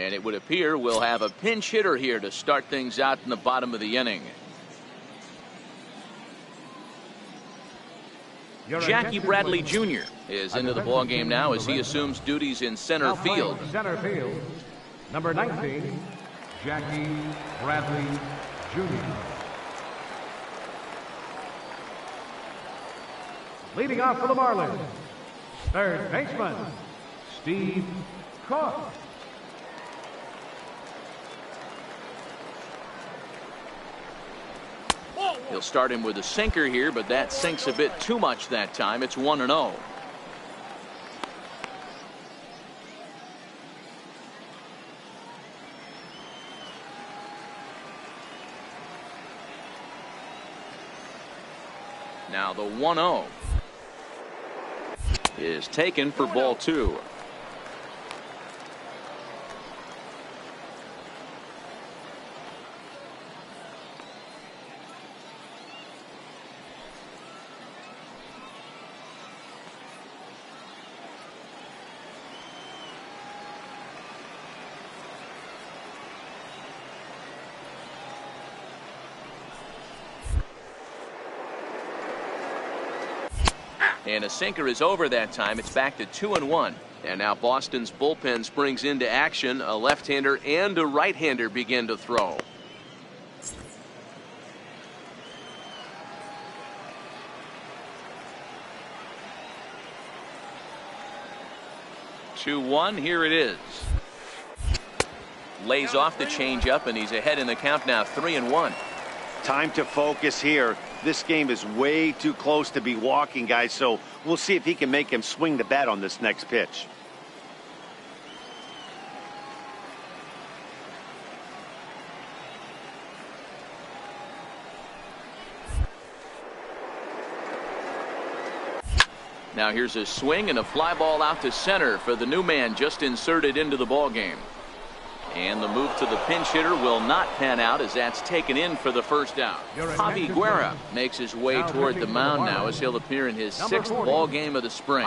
And it would appear we'll have a pinch hitter here to start things out in the bottom of the inning. Jackie Bradley Jr. is into the ballgame now as he assumes duties in center field. Center field, number 19, Jackie Bradley Jr. Leading off for the Marlins, third baseman, Steve Cook. He'll start him with a sinker here, but that sinks a bit too much that time. It's 1-0. Now the 1-0 is taken for ball 2. And a sinker is over that time. It's back to 2-1. And now Boston's bullpen springs into action. A left-hander and a right-hander begin to throw. Here it is. Lays off the changeup, and he's ahead in the count now, 3-1. Time to focus here. This game is way too close to be walking, guys, so we'll see if he can make him swing the bat on this next pitch. Now here's a swing and a fly ball out to center for the new man just inserted into the ball game. And the move to the pinch hitter will not pan out as that's taken in for the first out. Javi Guerra makes his way toward the mound now as he'll appear in his 6th ball game of the spring.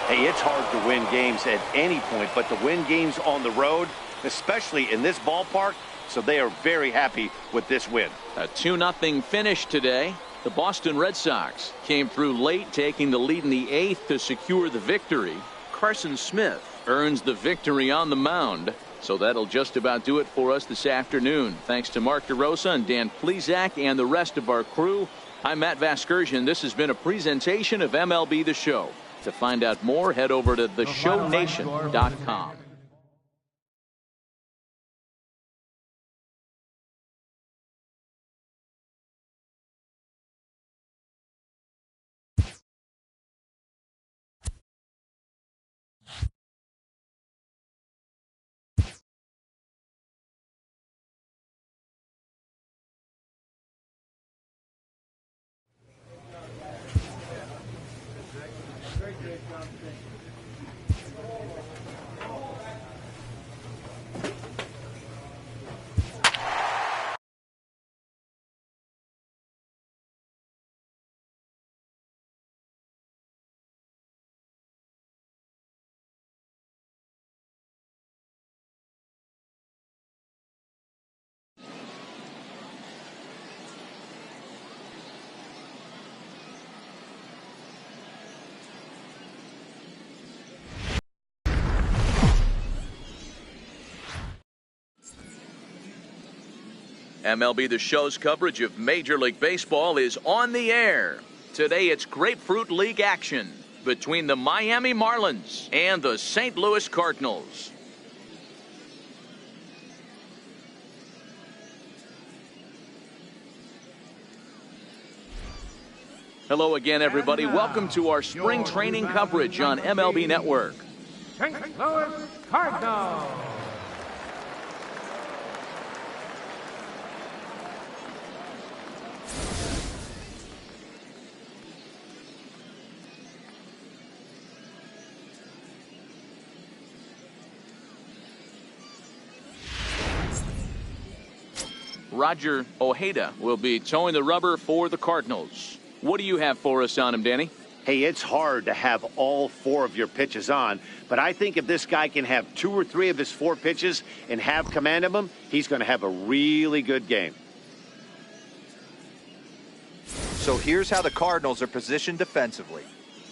Hey, it's hard to win games at any point, but to win games on the road, especially in this ballpark, so they are very happy with this win. A 2-0 finish today. The Boston Red Sox came through late, taking the lead in the 8th to secure the victory. Carson Smith earns the victory on the mound. So that'll just about do it for us this afternoon. Thanks to Mark DeRosa and Dan Plesac and the rest of our crew. I'm Matt Vasgersian. This has been a presentation of MLB The Show. To find out more, head over to theshownation.com. MLB The Show's coverage of Major League Baseball is on the air. Today it's Grapefruit League action between the Miami Marlins and the St. Louis Cardinals. Hello again, everybody. Welcome to our spring training coverage on MLB Network. St. Louis Cardinals. Roger Ojeda will be towing the rubber for the Cardinals. What do you have for us on him, Danny? Hey, it's hard to have all 4 of your pitches on, but I think if this guy can have 2 or 3 of his 4 pitches and have command of them, he's going to have a really good game. So here's how the Cardinals are positioned defensively.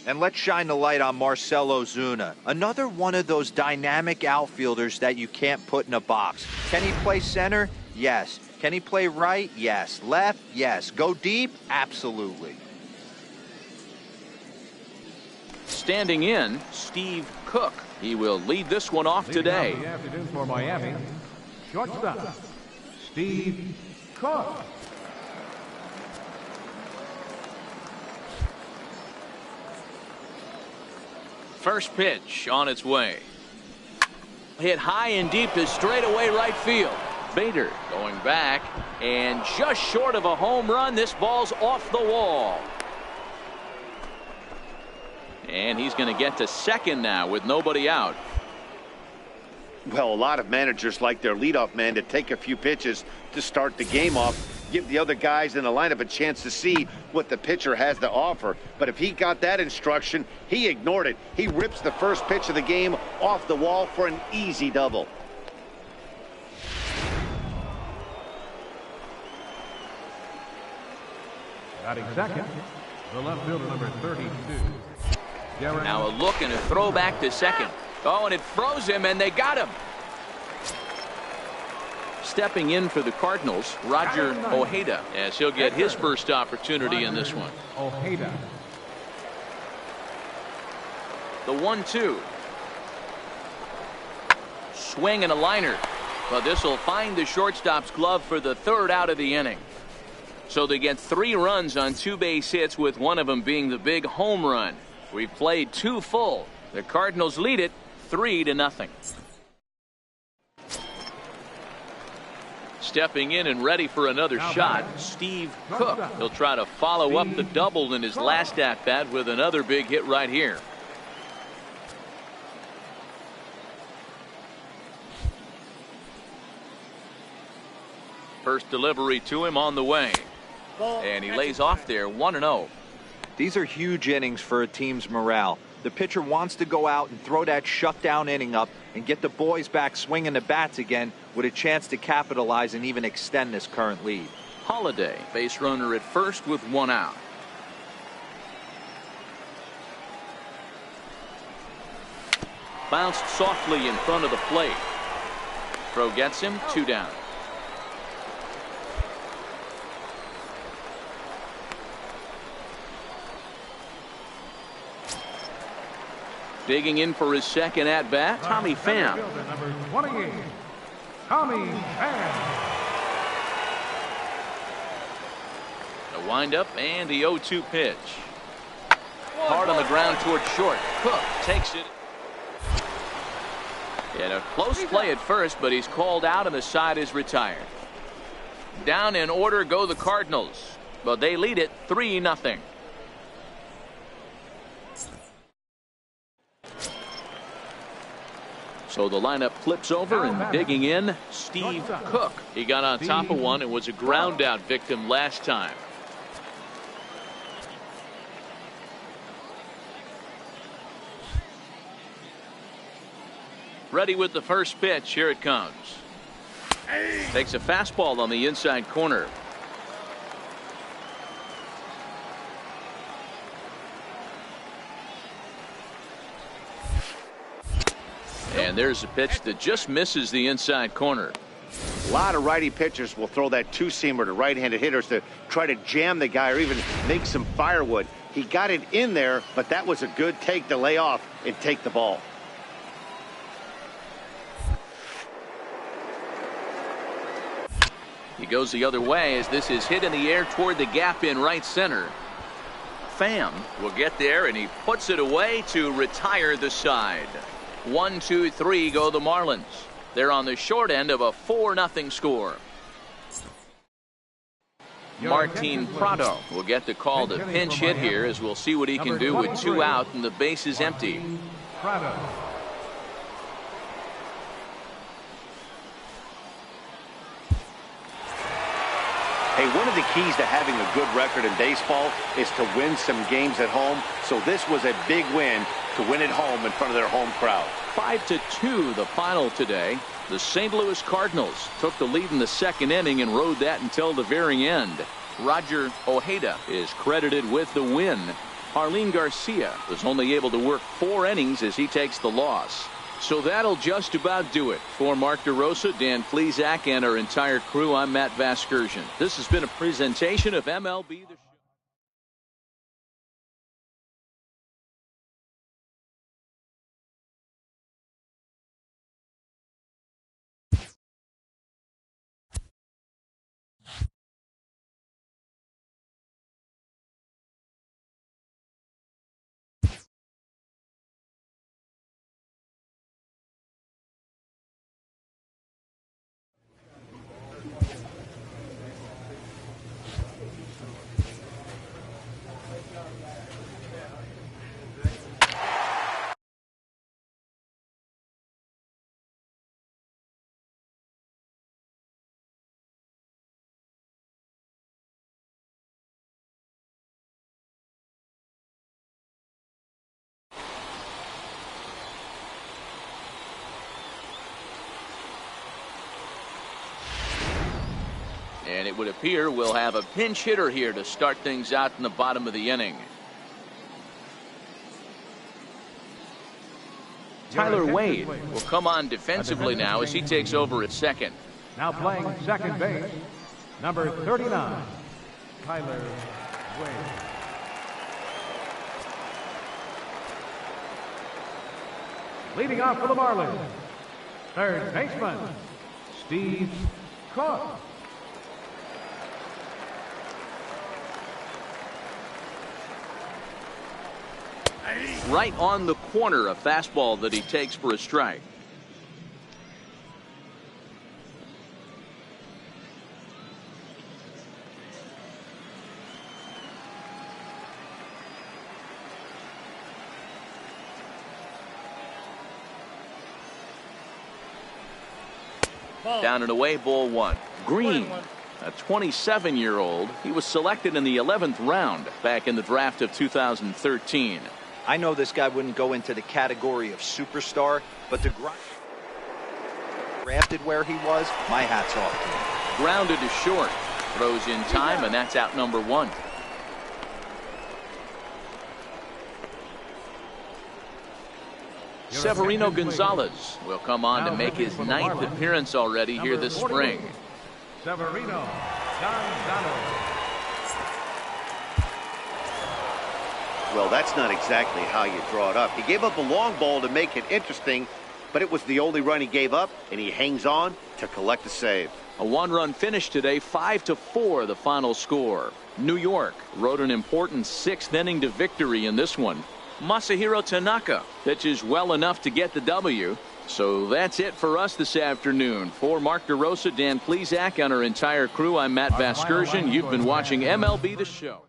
And let's shine the light on Marcell Ozuna, another one of those dynamic outfielders that you can't put in a box. Can he play center? Yes. Can he play right? Yes. Left? Yes. Go deep? Absolutely. Standing in, Steve Cook. He will lead this one off today. Leading off the afternoon for Miami, shortstop, Steve Cook. First pitch on its way. Hit high and deep to straightaway right field. Bader going back, and just short of a home run. This ball's off the wall. And he's going to get to second now with nobody out. Well, a lot of managers like their leadoff man to take a few pitches to start the game off, give the other guys in the lineup a chance to see what the pitcher has to offer. But if he got that instruction, he ignored it. He rips the first pitch of the game off the wall for an easy double. Batting second, the left fielder, number 32. Now a look and a throw back to second. Oh, and it froze him, and they got him. Stepping in for the Cardinals, Roger Ojeda, as he'll get his first opportunity in this one. Ojeda. The 1-2. Swing and a liner. But this will find the shortstop's glove for the 3rd out of the inning. So they get 3 runs on 2 base hits, with one of them being the big home run. We've played 2 full. The Cardinals lead it 3-0. Stepping in and ready for another shot, Steve Cook. He'll try to follow up the double in his last at-bat with another big hit right here. First delivery to him on the way. And he lays off there, 1-0. These are huge innings for a team's morale. The pitcher wants to go out and throw that shutdown inning up and get the boys back swinging the bats again with a chance to capitalize and even extend this current lead. Holiday, base runner at first with 1 out. Bounced softly in front of the plate. Throw gets him, 2 down. Digging in for his second at-bat, Tommy Pham. Number 28, Tommy Pham. The windup and the 0-2 pitch. Hard on the ground toward short. Cook takes it. And a close play at first, but he's called out and the side is retired. Down in order go the Cardinals, but they lead it 3-0. So the lineup flips over, and digging in, Steve Cook. He got on top of one and was a ground out victim last time. Ready with the first pitch. Here it comes. Takes a fastball on the inside corner. And there's a pitch that just misses the inside corner. A lot of righty pitchers will throw that 2-seamer to right-handed hitters to try to jam the guy or even make some firewood. He got it in there, but that was a good take to lay off and take the ball. He goes the other way as this is hit in the air toward the gap in right center. Pham will get there, and he puts it away to retire the side. 1, 2, 3 go the Marlins. They're on the short end of a 4-0 score. Martin Prado will get the call to pinch hit here, as we'll see what he can do with 2 out and the base is empty. Prado. Hey, one of the keys to having a good record in baseball is to win some games at home. So this was a big win to win at home in front of their home crowd. 5-2 the final today. The St. Louis Cardinals took the lead in the second inning and rode that until the very end. Roger Ojeda is credited with the win. Jarlin Garcia was only able to work 4 innings as he takes the loss. So that'll just about do it. For Mark DeRosa, Dan Plesac, and our entire crew, I'm Matt Vasgersian. This has been a presentation of MLB The Show. And it would appear we'll have a pinch hitter here to start things out in the bottom of the inning. Tyler Wade will come on defensively now as he takes over at second. Now playing second base, number 39, Tyler Wade. Leading off for the Marlins, third baseman, Steve Cook. Right on the corner, a fastball that he takes for a strike. Down and away, ball 1. Green, a 27-year-old. He was selected in the 11th round back in the draft of 2013. I know this guy wouldn't go into the category of superstar, but the drafted where he was, my hat's off to him. Grounded to short. Throws in time, and that's out number 1. Severino Gonzalez will come on to make his 9th appearance already here this spring. Severino Gonzalez. Well, that's not exactly how you draw it up. He gave up a long ball to make it interesting, but it was the only run he gave up, and he hangs on to collect a save. A 1-run finish today, 5-4 the final score. New York rode an important 6th inning to victory in this one. Masahiro Tanaka pitches well enough to get the W. So that's it for us this afternoon. For Mark DeRosa, Dan Plesac, and our entire crew, I'm Matt Vasgersian. You've been watching MLB The Show.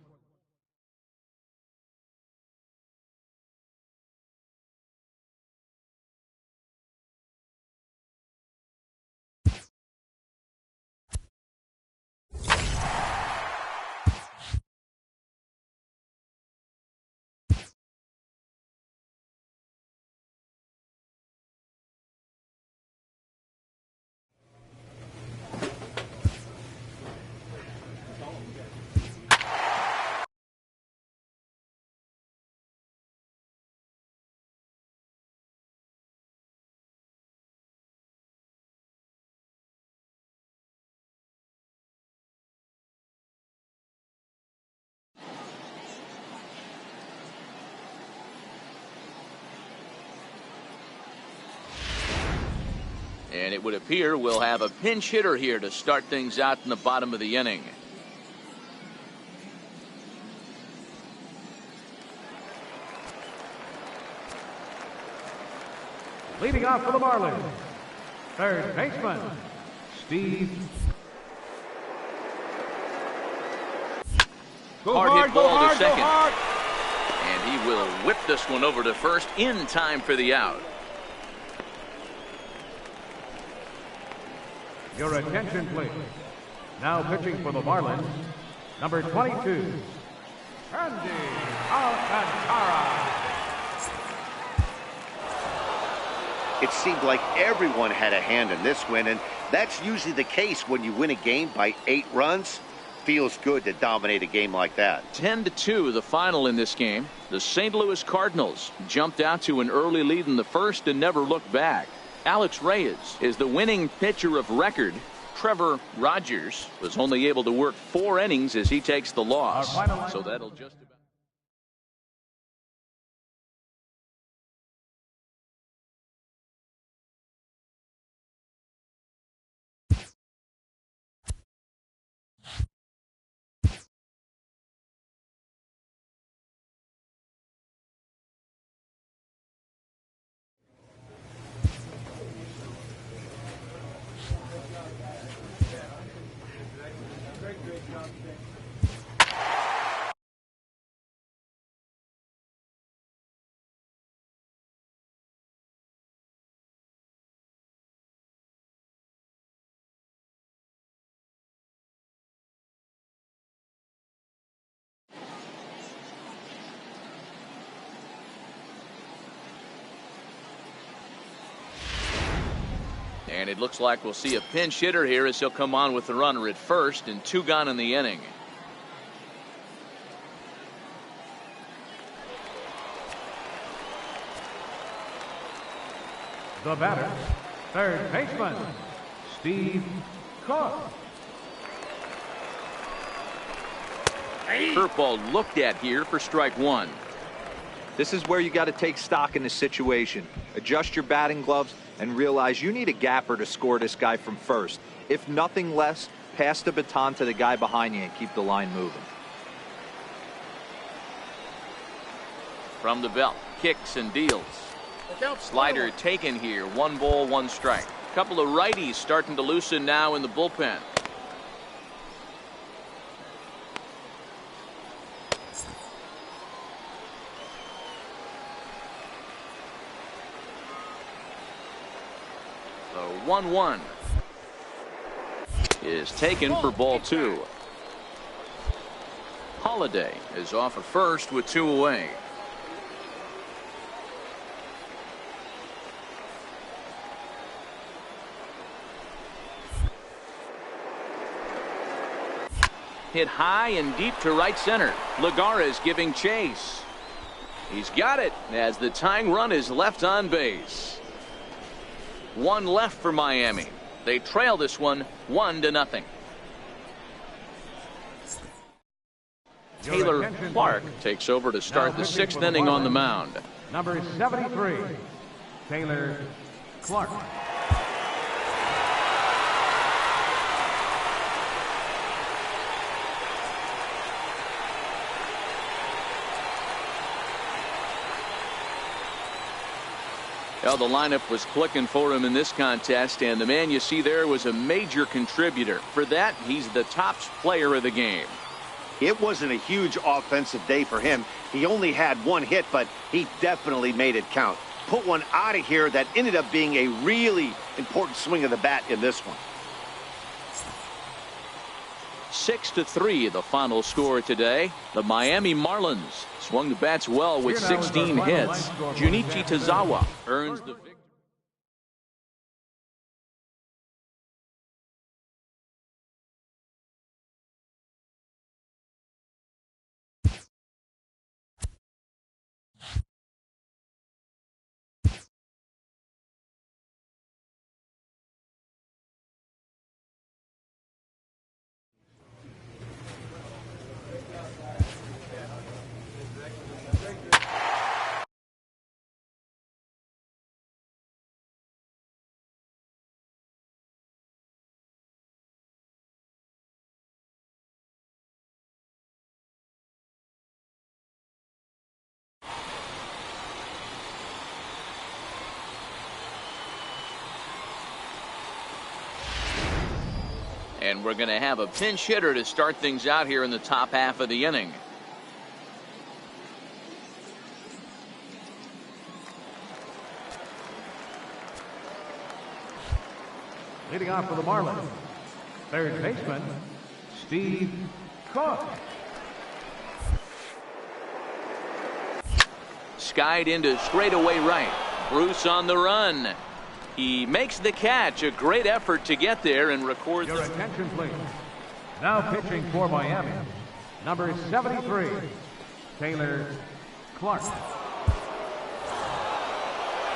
And it would appear we'll have a pinch hitter here to start things out in the bottom of the inning. Leading off for the Marlins, third baseman, Steve. Hard hit ball to second. And he will whip this one over to first in time for the out. Your attention, please. Now pitching for the Marlins, number 22, Andy Alcantara. It seemed like everyone had a hand in this win, and that's usually the case when you win a game by 8 runs. Feels good to dominate a game like that. 10-2 the final in this game. The St. Louis Cardinals jumped out to an early lead in the first and never looked back. Alex Reyes is the winning pitcher of record. Trevor Rogers was only able to work 4 innings as he takes the loss. So that'll just about. And it looks like we'll see a pinch hitter here as he'll come on with the runner at first and 2 gone in the inning. The batter, third baseman, Steve Cook. Curveball looked at here for strike 1. This is where you got to take stock in the situation. Adjust your batting gloves and realize you need a gapper to score this guy from first. If nothing less, pass the baton to the guy behind you and keep the line moving. From the belt, kicks and deals. Slider taken here. 1 ball, 1 strike. Couple of righties starting to loosen now in the bullpen. The 1-1 is taken for ball 2. Holiday is off at first with 2 away. Hit high and deep to right center. Lagares giving chase. He's got it as the tying run is left on base. 1 left for Miami. They trail this one 1-0. Taylor Clark takes over to start the 6th inning on the mound. Number 73, Taylor Clark. Well, the lineup was clicking for him in this contest, and the man you see there was a major contributor. For that, he's the top player of the game. It wasn't a huge offensive day for him. He only had 1 hit, but he definitely made it count. Put one out of here that ended up being a really important swing of the bat in this one. 6-3 the final score today. The Miami Marlins swung the bats well with 16 hits. Junichi Tazawa earns the victory. And we're going to have a pinch hitter to start things out here in the top half of the inning. Leading off for the Marlins, Third baseman, Steve Cook. Skied into straightaway right. Bruce on the run. He makes the catch. A great effort to get there and record. Your attention, please. Now pitching for Miami, number 73, Taylor Clark.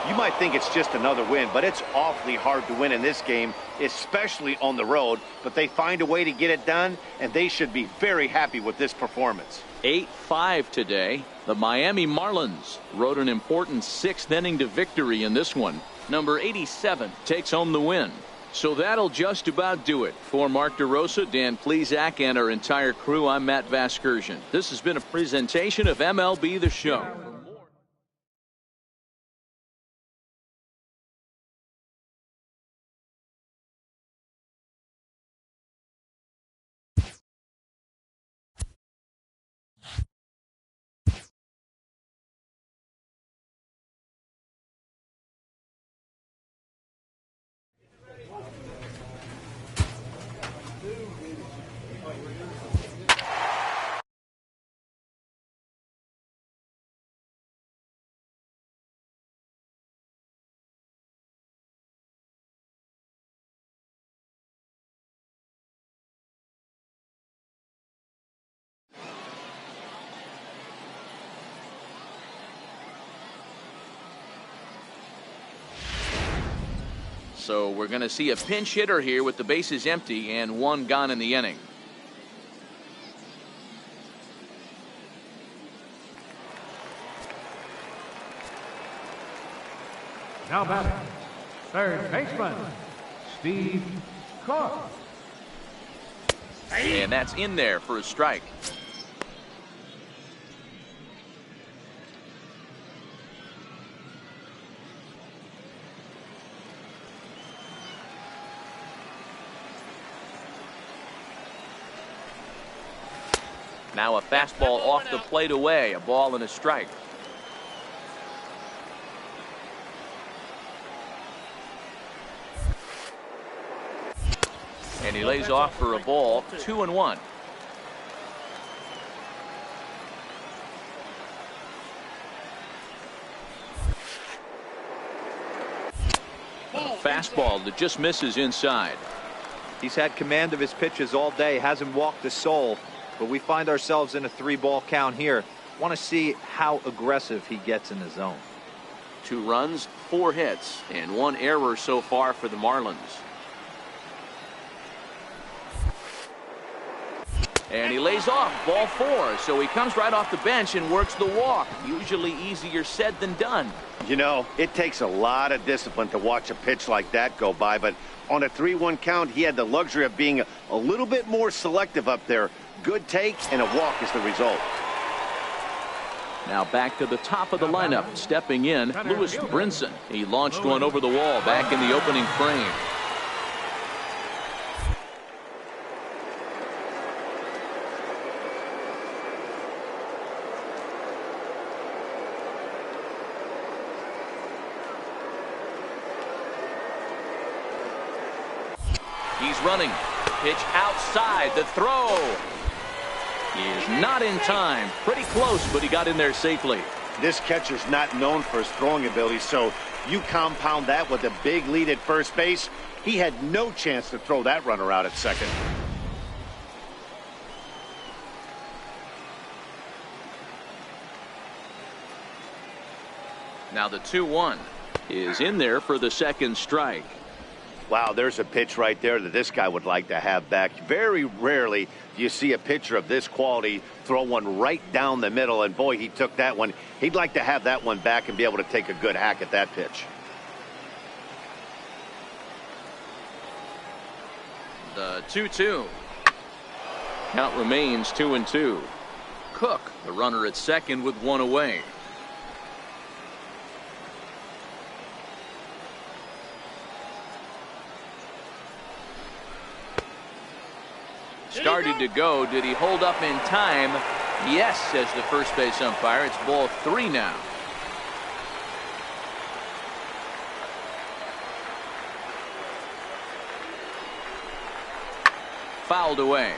You might think it's just another win, but it's awfully hard to win in this game, especially on the road. But they find a way to get it done, and they should be very happy with this performance. 8-5 today. The Miami Marlins rode an important 6th inning to victory in this one. Number 87 takes home the win. So that'll just about do it. For Mark DeRosa, Dan Plesac, and our entire crew, I'm Matt Vasgersian. This has been a presentation of MLB The Show. So we're going to see a pinch hitter here with the bases empty and 1 gone in the inning. Now batting, third baseman, Steve Cook. And that's in there for a strike. Now a fastball off the plate away, a ball and a strike. And he lays off for a ball, 2-1. Fastball that just misses inside. He's had command of his pitches all day, hasn't walked a soul, but we find ourselves in a 3-ball count here. Want to see how aggressive he gets in the zone. 2 runs, 4 hits, and 1 error so far for the Marlins. And he lays off, ball 4, so he comes right off the bench and works the walk. Usually easier said than done. You know, it takes a lot of discipline to watch a pitch like that go by, but on a 3-1 count, he had the luxury of being a little bit more selective up there. Good take, and a walk is the result. Now back to the top of the lineup, stepping in, Lewis Brinson. He launched one over the wall back in the opening frame. He's running. Pitch outside. The throw is not in time. Pretty close, but he got in there safely. This catcher's not known for his throwing ability, so you compound that with a big lead at first base. He had no chance to throw that runner out at second. Now the 2-1 is in there for the second strike. Wow, there's a pitch right there that this guy would like to have back. Very rarely do you see a pitcher of this quality throw one right down the middle, and boy, he took that one. He'd like to have that one back and be able to take a good hack at that pitch. The 2-2. Count remains 2-2. Cook, the runner at second with 1 away. Started to go. Did he hold up in time? Yes, says the first base umpire. It's ball 3 now. other way.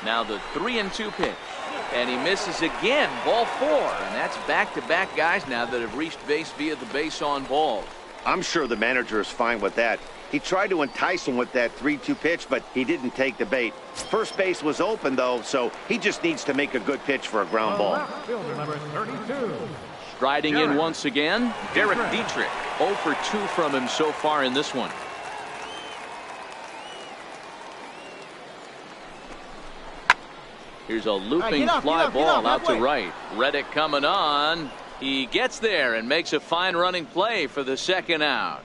Now the 3-2 pitch. And he misses again. Ball 4. And that's back-to-back guys now that have reached base via the base on balls. I'm sure the manager is fine with that. He tried to entice him with that 3-2 pitch, but he didn't take the bait. First base was open, though, so he just needs to make a good pitch for a ground ball. Fielder number 32. Striding in once again, Derek Dietrich. 0 for 2 from him so far in this one. Here's a looping fly ball out to right. Reddick coming on. He gets there and makes a fine running play for the second out.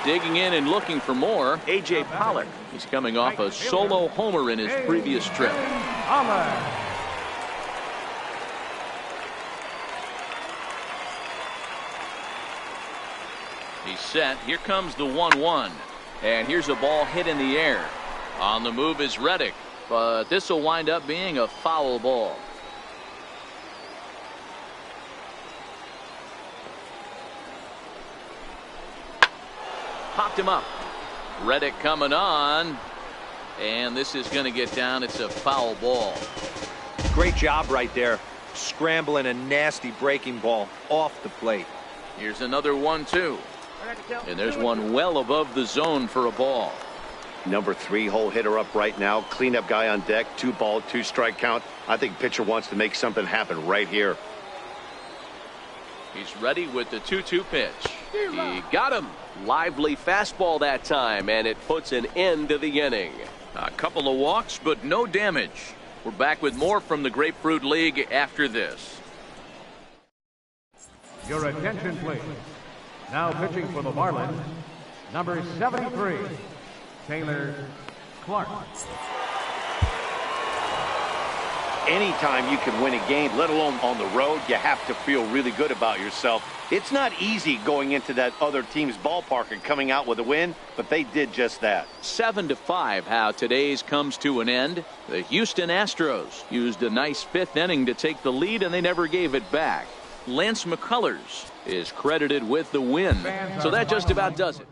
Digging in and looking for more, A.J. Pollock. He's coming off a solo homer in his previous trip. He's set. Here comes the 1-1. And here's a ball hit in the air. On the move is Reddick, but this will wind up being a foul ball. Popped him up. Reddick coming on, and this is going to get down. It's a foul ball. Great job right there, scrambling a nasty breaking ball off the plate. Here's another 1-2, and there's one well above the zone for a ball. Number 3 hole hitter up right now. Cleanup guy on deck. 2 ball, 2 strike count. I think pitcher wants to make something happen right here. He's ready with the 2-2 pitch. He got him. Lively fastball that time, and it puts an end to the inning. A couple of walks, but no damage. We're back with more from the Grapefruit League after this. Your attention, please. Now pitching for the Marlins, number 73. Taylor Clark. Anytime you can win a game, let alone on the road, you have to feel really good about yourself. It's not easy going into that other team's ballpark and coming out with a win, but they did just that. 7-5 how today's comes to an end. The Houston Astros used a nice 5th inning to take the lead, and they never gave it back. Lance McCullers is credited with the win. So that just about does it.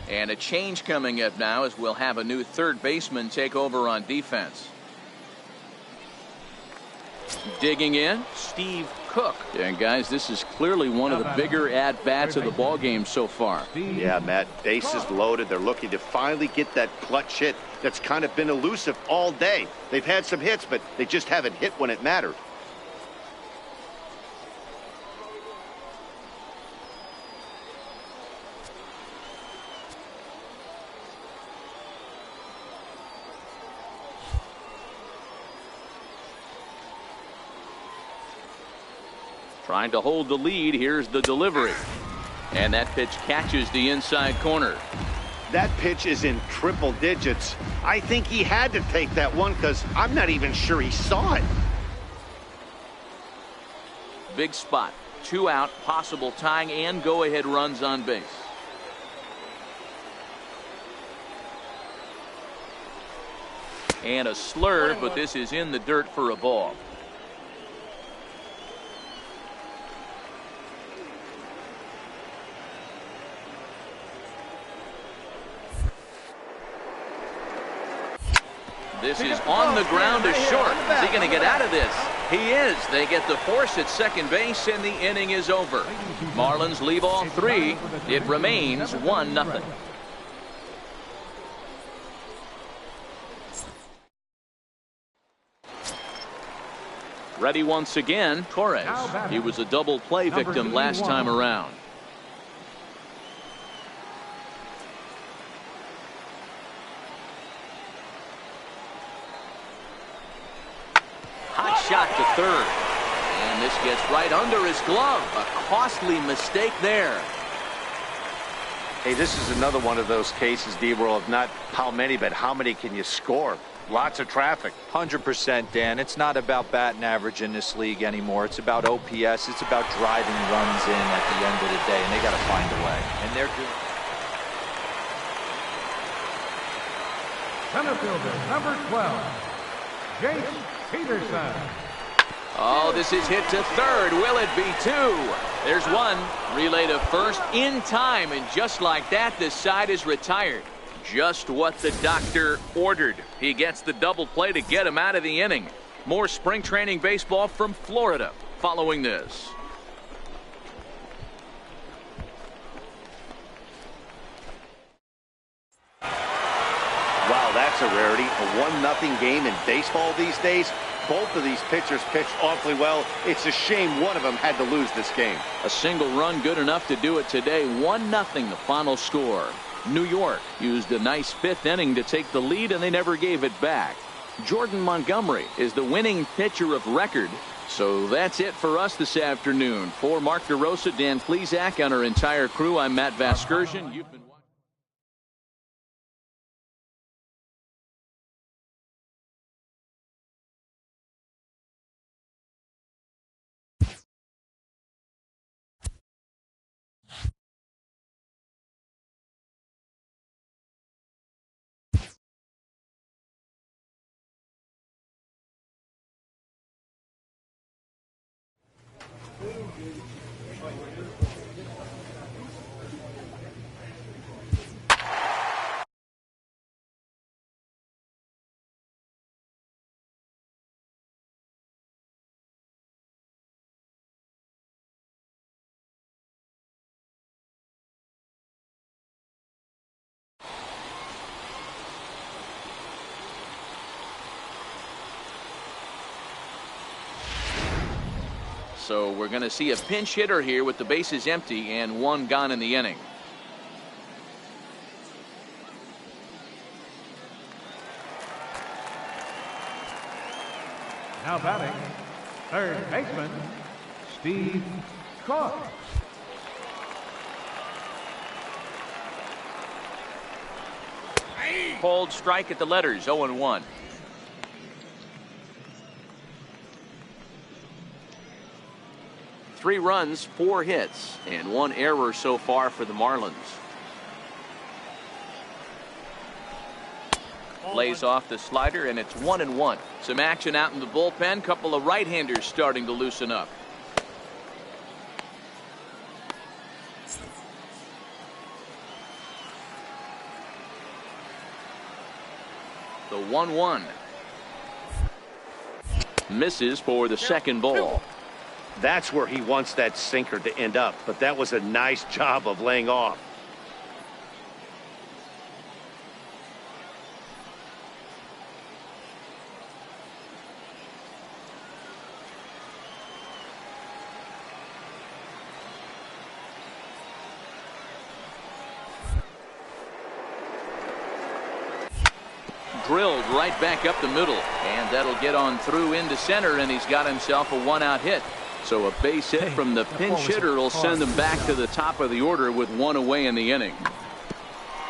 And a change coming up now as we'll have a new third baseman take over on defense. Digging in, Steve Cook. And guys, this is clearly one of the bigger at-bats of the ball game so far. Yeah, Matt, bases loaded. They're looking to finally get that clutch hit that's kind of been elusive all day. They've had some hits, but they just haven't hit when it mattered. Trying to hold the lead. Here's the delivery. And that pitch catches the inside corner. That pitch is in triple digits. I think he had to take that one because I'm not even sure he saw it. Big spot. 2 out, possible tying and go-ahead runs on base. And a slurve, but this is in the dirt for a ball. This is on the ground to short. Is he going to get out of this? He is. They get the force at second base, and the inning is over. Marlins leave all three. It remains 1-0. Ready once again, Torres. He was a double play victim last time around. Hot shot to third. And this gets right under his glove. A costly mistake there. Hey, this is another one of those cases, D-World, of not how many, but how many can you score? Lots of traffic. 100%, Dan. It's not about batting average in this league anymore. It's about OPS. It's about driving runs in at the end of the day, and they got to find a way. And they're doing. Center fielder, number 12, Jace Peterson. Oh, this is hit to third. Will it be two? There's one. Relay to first in time, and just like that, this side is retired. Just what the doctor ordered. He gets the double play to get him out of the inning. More spring training baseball from Florida following this. Wow, that's a rarity. A 1-0 game in baseball these days. Both of these pitchers pitched awfully well. It's a shame one of them had to lose this game. A single run good enough to do it today. 1-0 the final score. New York used a nice fifth inning to take the lead, and they never gave it back. Jordan Montgomery is the winning pitcher of record. So that's it for us this afternoon. For Mark DeRosa, Dan Plesac, and our entire crew, I'm Matt Vasgersian. You've been So we're going to see a pinch hitter here with the bases empty and one gone in the inning. Now batting, third baseman, Steve Cook. Called strike at the letters, 0-1. Three runs, 4 hits, and 1 error so far for the Marlins. Lays off the slider, and it's 1-1. Some action out in the bullpen. Couple of right-handers starting to loosen up. The 1-1. Misses for the second ball. That's where he wants that sinker to end up, but that was a nice job of laying off. Drilled right back up the middle, and that'll get on through into center, and he's got himself a 1-out hit. So a base hit from the pinch hitter will send them back to the top of the order with 1 away in the inning.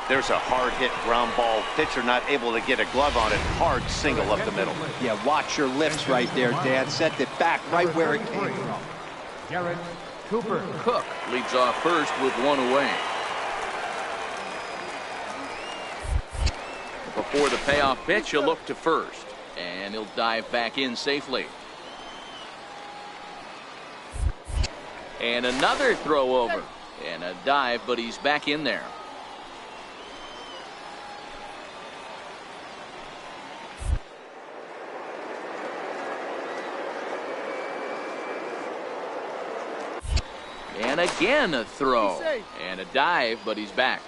There's a hard hit ground ball. Pitcher not able to get a glove on it. Hard single up the middle. Yeah, watch your lips right there, Dan. Sent it back right where it came from. Garrett Cooper. Cook leads off first with 1 away. Before the payoff pitch, he'll look to first, and he'll dive back in safely. And another throw over, and a dive, but he's back in there. And again a throw. And a dive, but he's back.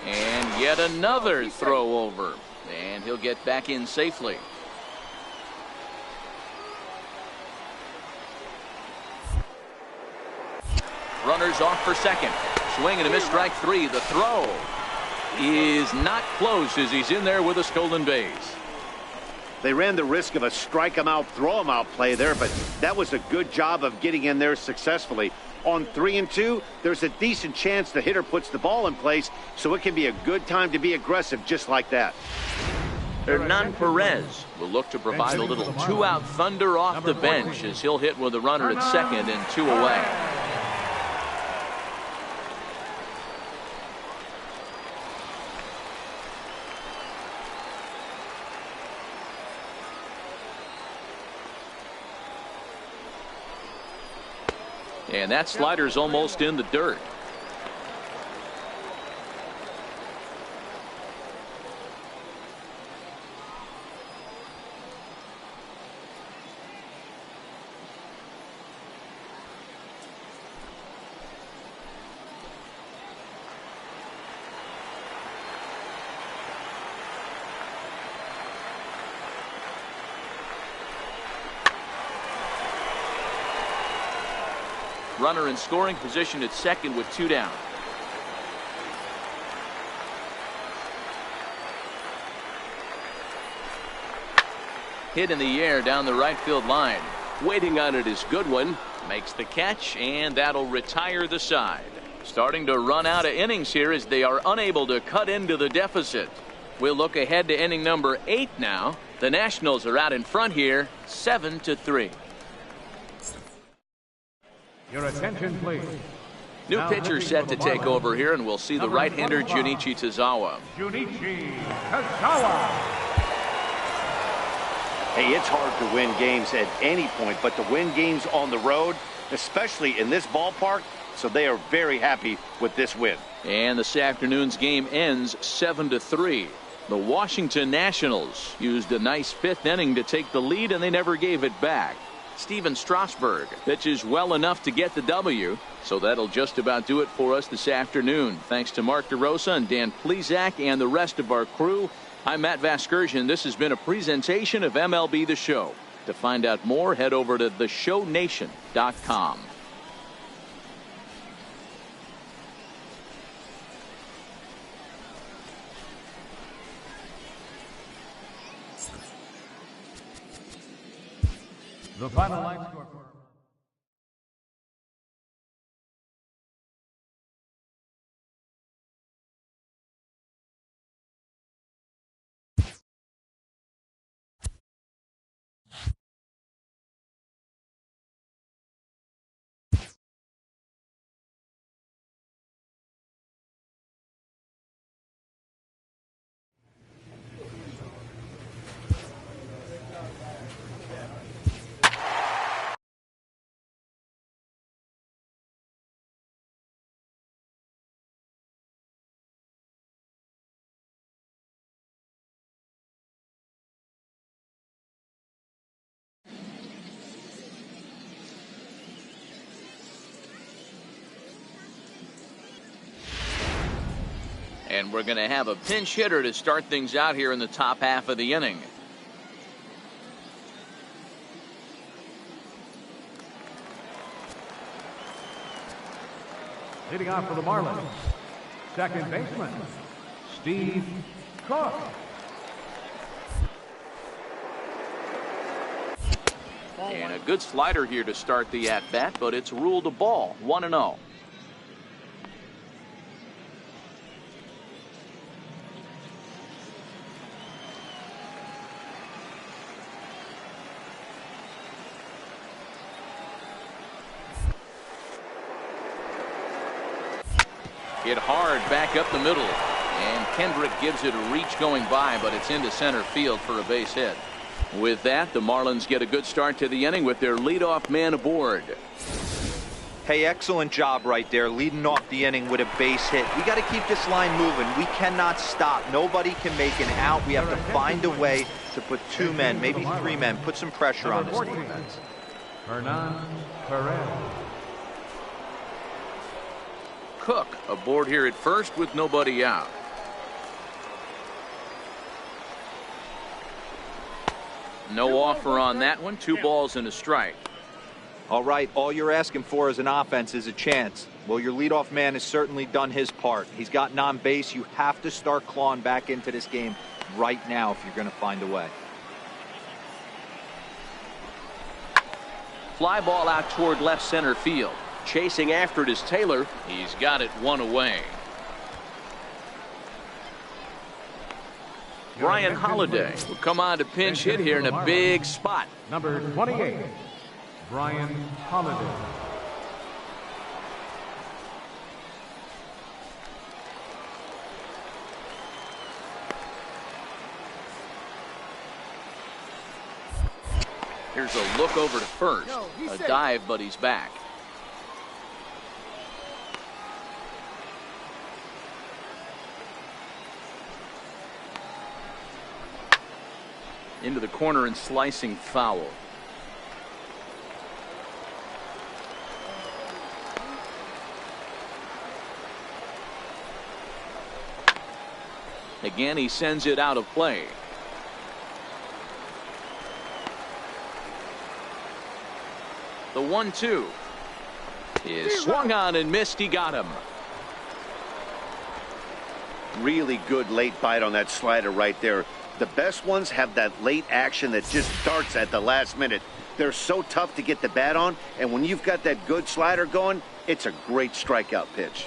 And yet another throw over. And he'll get back in safely. Runners off for second. Swing and a miss, strike three. The throw is not close as he's in there with a stolen base. They ran the risk of a strike him out, throw him out play there, but that was a good job of getting in there successfully. On 3-2, there's a decent chance the hitter puts the ball in place, so it can be a good time to be aggressive just like that. Hernan Perez will look to provide a little two-out thunder off the bench as he'll hit with a runner at second and 2 away. And that slider's almost in the dirt. Runner in scoring position at second with 2 down. Hit in the air down the right field line. Waiting on it is Goodwin. Makes the catch, and that'll retire the side. Starting to run out of innings here as they are unable to cut into the deficit. We'll look ahead to inning number 8 now. The Nationals are out in front here, 7-3. Your attention, please. New pitcher set to take over here, and we'll see the right-hander Junichi Tozawa. Junichi Tozawa. Hey, it's hard to win games at any point, but to win games on the road, especially in this ballpark, so they are very happy with this win. And this afternoon's game ends 7-3. The Washington Nationals used a nice 5th inning to take the lead, and they never gave it back. Steven Strasburg pitches well enough to get the W, so that'll just about do it for us this afternoon. Thanks to Mark DeRosa and Dan Plesac and the rest of our crew. I'm Matt Vasgersian. This has been a presentation of MLB The Show. To find out more, head over to theshownation.com. The final line score. And we're going to have a pinch hitter to start things out here in the top half of the inning. Leading off for the Marlins, second baseman, Steve Cook. And a good slider here to start the at-bat, but it's ruled a ball, 1-0. Hit hard back up the middle, and Kendrick gives it a reach going by, but it's into center field for a base hit. With that, the Marlins get a good start to the inning with their leadoff man aboard. Hey, excellent job right there, leading off the inning with a base hit. We got to keep this line moving. We cannot stop. Nobody can make an out. We have to find a way to put 2 men, maybe 3 men, put some pressure on this defense. Hernan Perez. Cook aboard here at first with nobody out. No offer on that one. 2 balls and a strike. All right, all you're asking for as an offense is a chance. Well, your leadoff man has certainly done his part. He's gotten on base. You have to start clawing back into this game right now if you're going to find a way. Fly ball out toward left center field. Chasing after it is Taylor. He's got it 1 away. Brian Holiday will come on to pinch hit here in a big spot. Number 28, Brian Holiday. Here's a look over to first. A dive, but he's back. Into the corner and slicing foul. Again, he sends it out of play. The 1-2 is swung on and missed. He got him. Really good late bite on that slider right there. The best ones have that late action that just starts at the last minute. They're so tough to get the bat on, and when you've got that good slider going, it's a great strikeout pitch.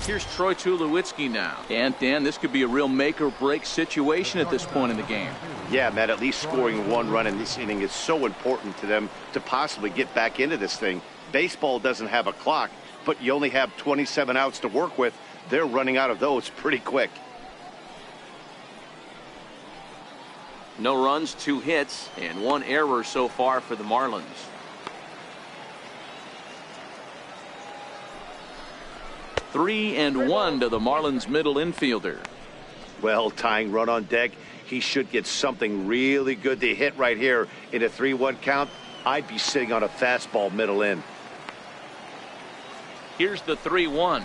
Here's Troy Tulowitzki now. And Dan, this could be a real make or break situation at this point in the game. Yeah, Matt, at least scoring 1 run in this inning is so important to them to possibly get back into this thing. Baseball doesn't have a clock, but you only have 27 outs to work with. They're running out of those pretty quick. No runs, 2 hits, and 1 error so far for the Marlins. Three and 1 to the Marlins middle infielder. Well, tying run on deck. He should get something really good to hit right here in a 3-1 count. I'd be sitting on a fastball middle in. Here's the 3-1.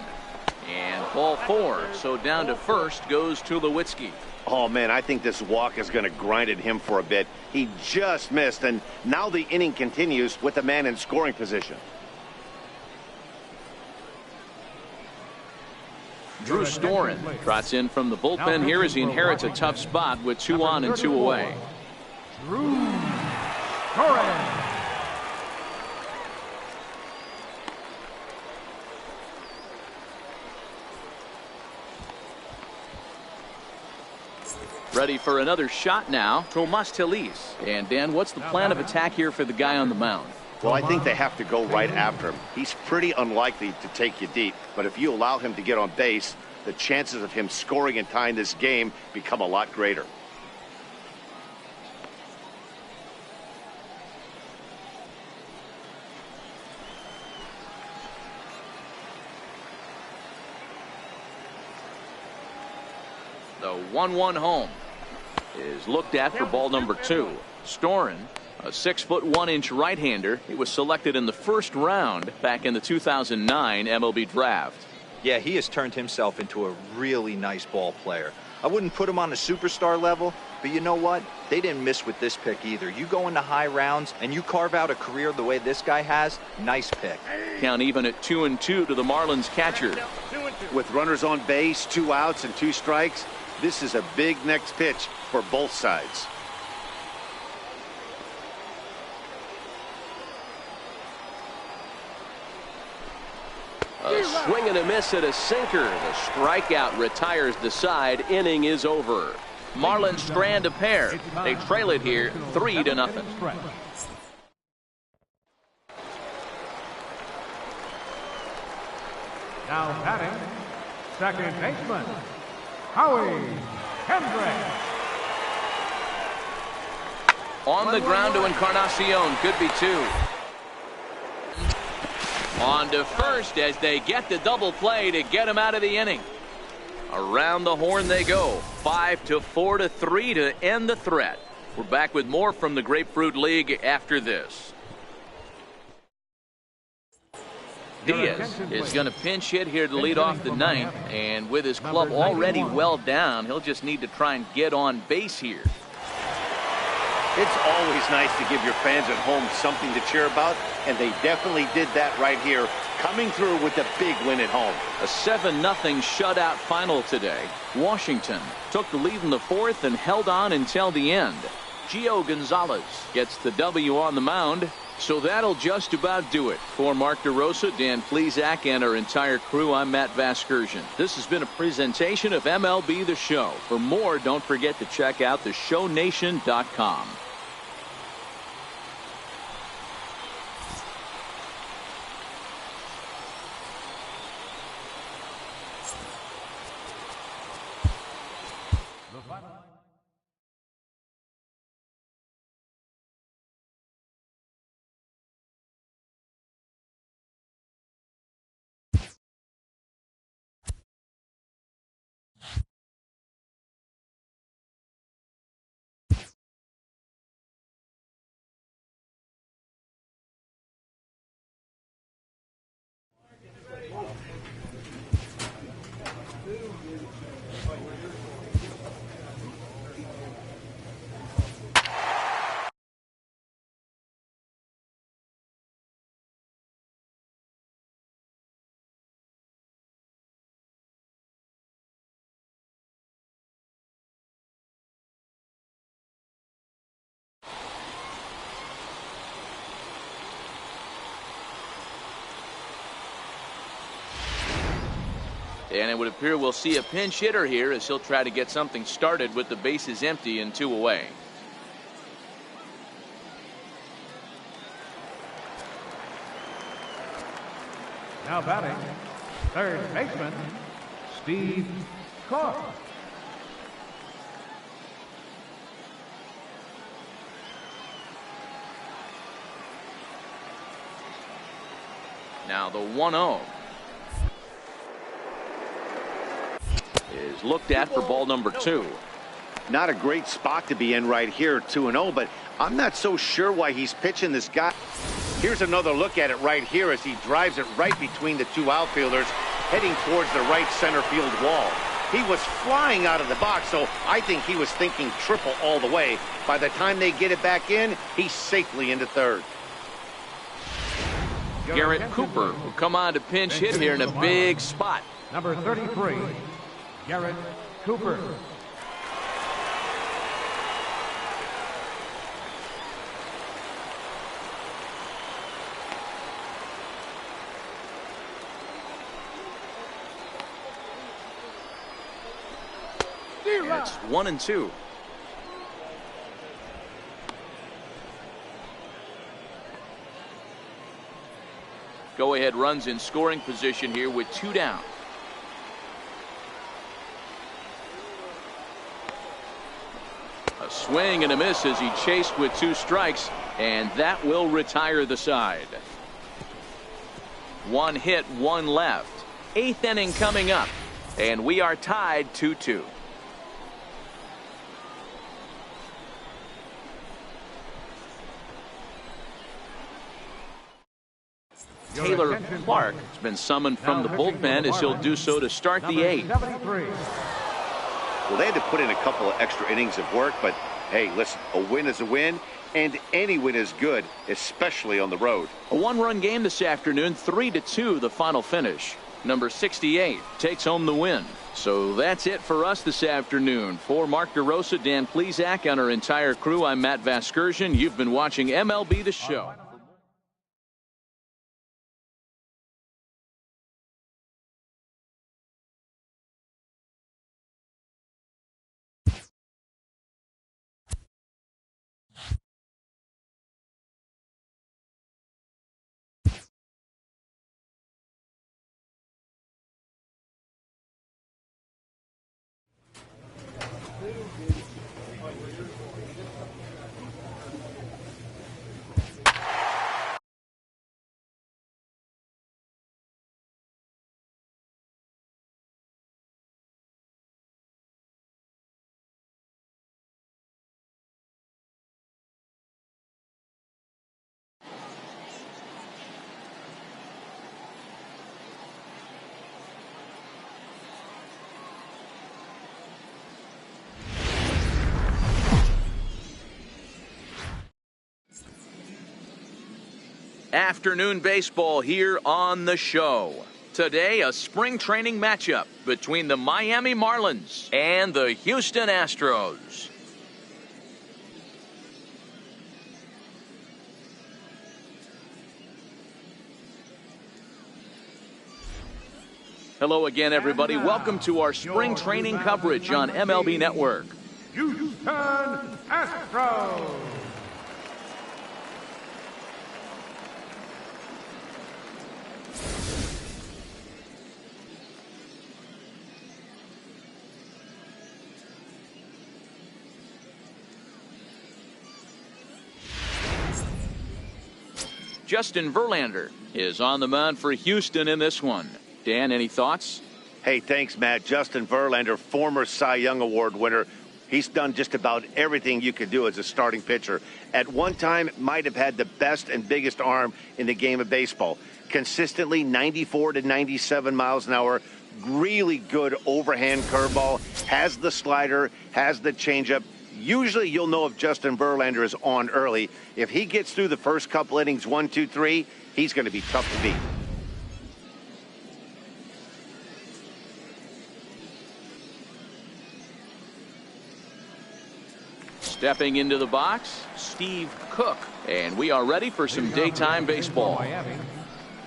And ball 4. So down to first goes Tulowitzki. Oh, man, I think this walk is going to grind at him for a bit. He just missed, and now the inning continues with the man in scoring position. Drew Storen trots in from the bullpen here as he inherits a tough spot with 2 on and 2 away. Drew Storen. Ready for another shot now. Tomas Tillis. And Dan, what's the plan of attack here for the guy on the mound? Well, I think they have to go right after him. He's pretty unlikely to take you deep, but if you allow him to get on base, the chances of him scoring and tying this game become a lot greater. The 1-1 home is looked at for ball number 2. Storen, a 6'1" right-hander. He was selected in the first round back in the 2009 MLB draft. Yeah, he has turned himself into a really nice ball player. I wouldn't put him on a superstar level, but you know what? They didn't miss with this pick either. You go into high rounds and you carve out a career the way this guy has, nice pick. Count even at 2-2 to the Marlins catcher. With runners on base, 2 outs and 2 strikes, this is a big next pitch for both sides. A swing and a miss at a sinker. The strikeout retires the side. Inning is over. Marlins strand a pair. They trail it here 3-0. Now batting, second baseman, Howie Hendricks. On the ground to Encarnacion. Could be 2. On to first as they get the double play to get him out of the inning. Around the horn they go. 5-4-3 to end the threat. We're back with more from the Grapefruit League after this. Diaz is going to pinch hit here to lead off the ninth, and with his club already well down, he'll just need to try and get on base here. It's always nice to give your fans at home something to cheer about, and they definitely did that right here, coming through with a big win at home. A 7-0 shutout final today. Washington took the lead in the fourth and held on until the end. Gio Gonzalez gets the W on the mound. So that'll just about do it. For Mark DeRosa, Dan Plesac, and our entire crew, I'm Matt Vasgersian. This has been a presentation of MLB The Show. For more, don't forget to check out theshownation.com. And it would appear we'll see a pinch hitter here as he'll try to get something started with the bases empty and 2 away. Now batting, third baseman, Steve Cook. Now the 1-0 is looked at for ball number 2. Not a great spot to be in right here, 2-0, but I'm not so sure why he's pitching this guy. Here's another look at it right here as he drives it right between the 2 outfielders, heading towards the right center field wall. He was flying out of the box, so I think he was thinking triple all the way. By the time they get it back in, he's safely into third. Garrett Cooper will come on to pinch hit here in a big spot. Number 33, Garrett Cooper. It's 1-2. Go ahead runs in scoring position here with 2 down. A swing and a miss as he chased with 2 strikes, and that will retire the side. 1 hit, 1 left. 8th inning coming up, and we are tied 2-2. Taylor Clark has been summoned from the bullpen as he'll do so to start the 8th. Well, they had to put in a couple of extra innings of work, but hey, listen, a win is a win, and any win is good, especially on the road. A 1-run game this afternoon, 3-2 the final finish. Number 68 takes home the win. So that's it for us this afternoon. For Mark DeRosa, Dan Plesac, and our entire crew, I'm Matt Vasgersian. You've been watching MLB The Show. Afternoon baseball here on the show. Today, a spring training matchup between the Miami Marlins and the Houston Astros. Hello again, everybody. Welcome to our spring training coverage on MLB Network. Houston Astros. Justin Verlander is on the mound for Houston in this one. Dan, any thoughts? Hey, thanks, Matt. Justin Verlander, former Cy Young Award winner. He's done just about everything you could do as a starting pitcher. At one time, might have had the best and biggest arm in the game of baseball. Consistently 94 to 97 miles an hour. Really good overhand curveball. Has the slider, has the changeup. Usually you'll know if Justin Verlander is on early. If he gets through the first couple innings, 1, 2, 3, he's going to be tough to beat. Stepping into the box, Steve Cook. And we are ready for some daytime baseball. Miami,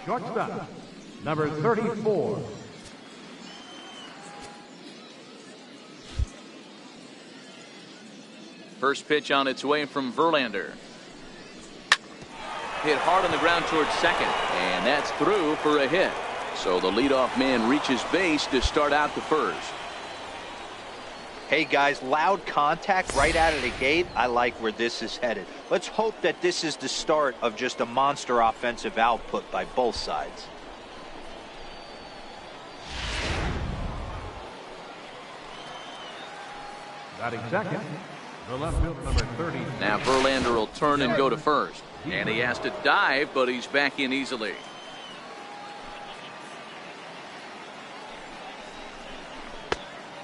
shortstop, number 34. First pitch on its way from Verlander. Hit hard on the ground towards second, and that's through for a hit. So the leadoff man reaches base to start out the first. Hey guys, loud contact right out of the gate. I like where this is headed. Let's hope that this is the start of just a monster offensive output by both sides. Batting second, the left field number 30. Now Verlander will turn and go to first. And he has to dive, but he's back in easily.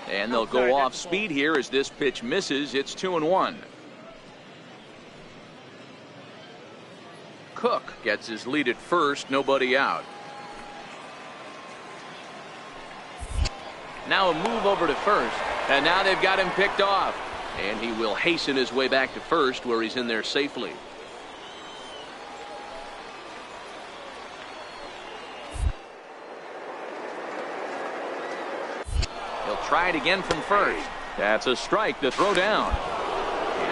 And they'll go off speed here as this pitch misses. It's 2-1. Cook gets his lead at first, nobody out. Now a move over to first, and now they've got him picked off. And he will hasten his way back to first, where he's in there safely. He'll try it again from first. That's a strike to throw down.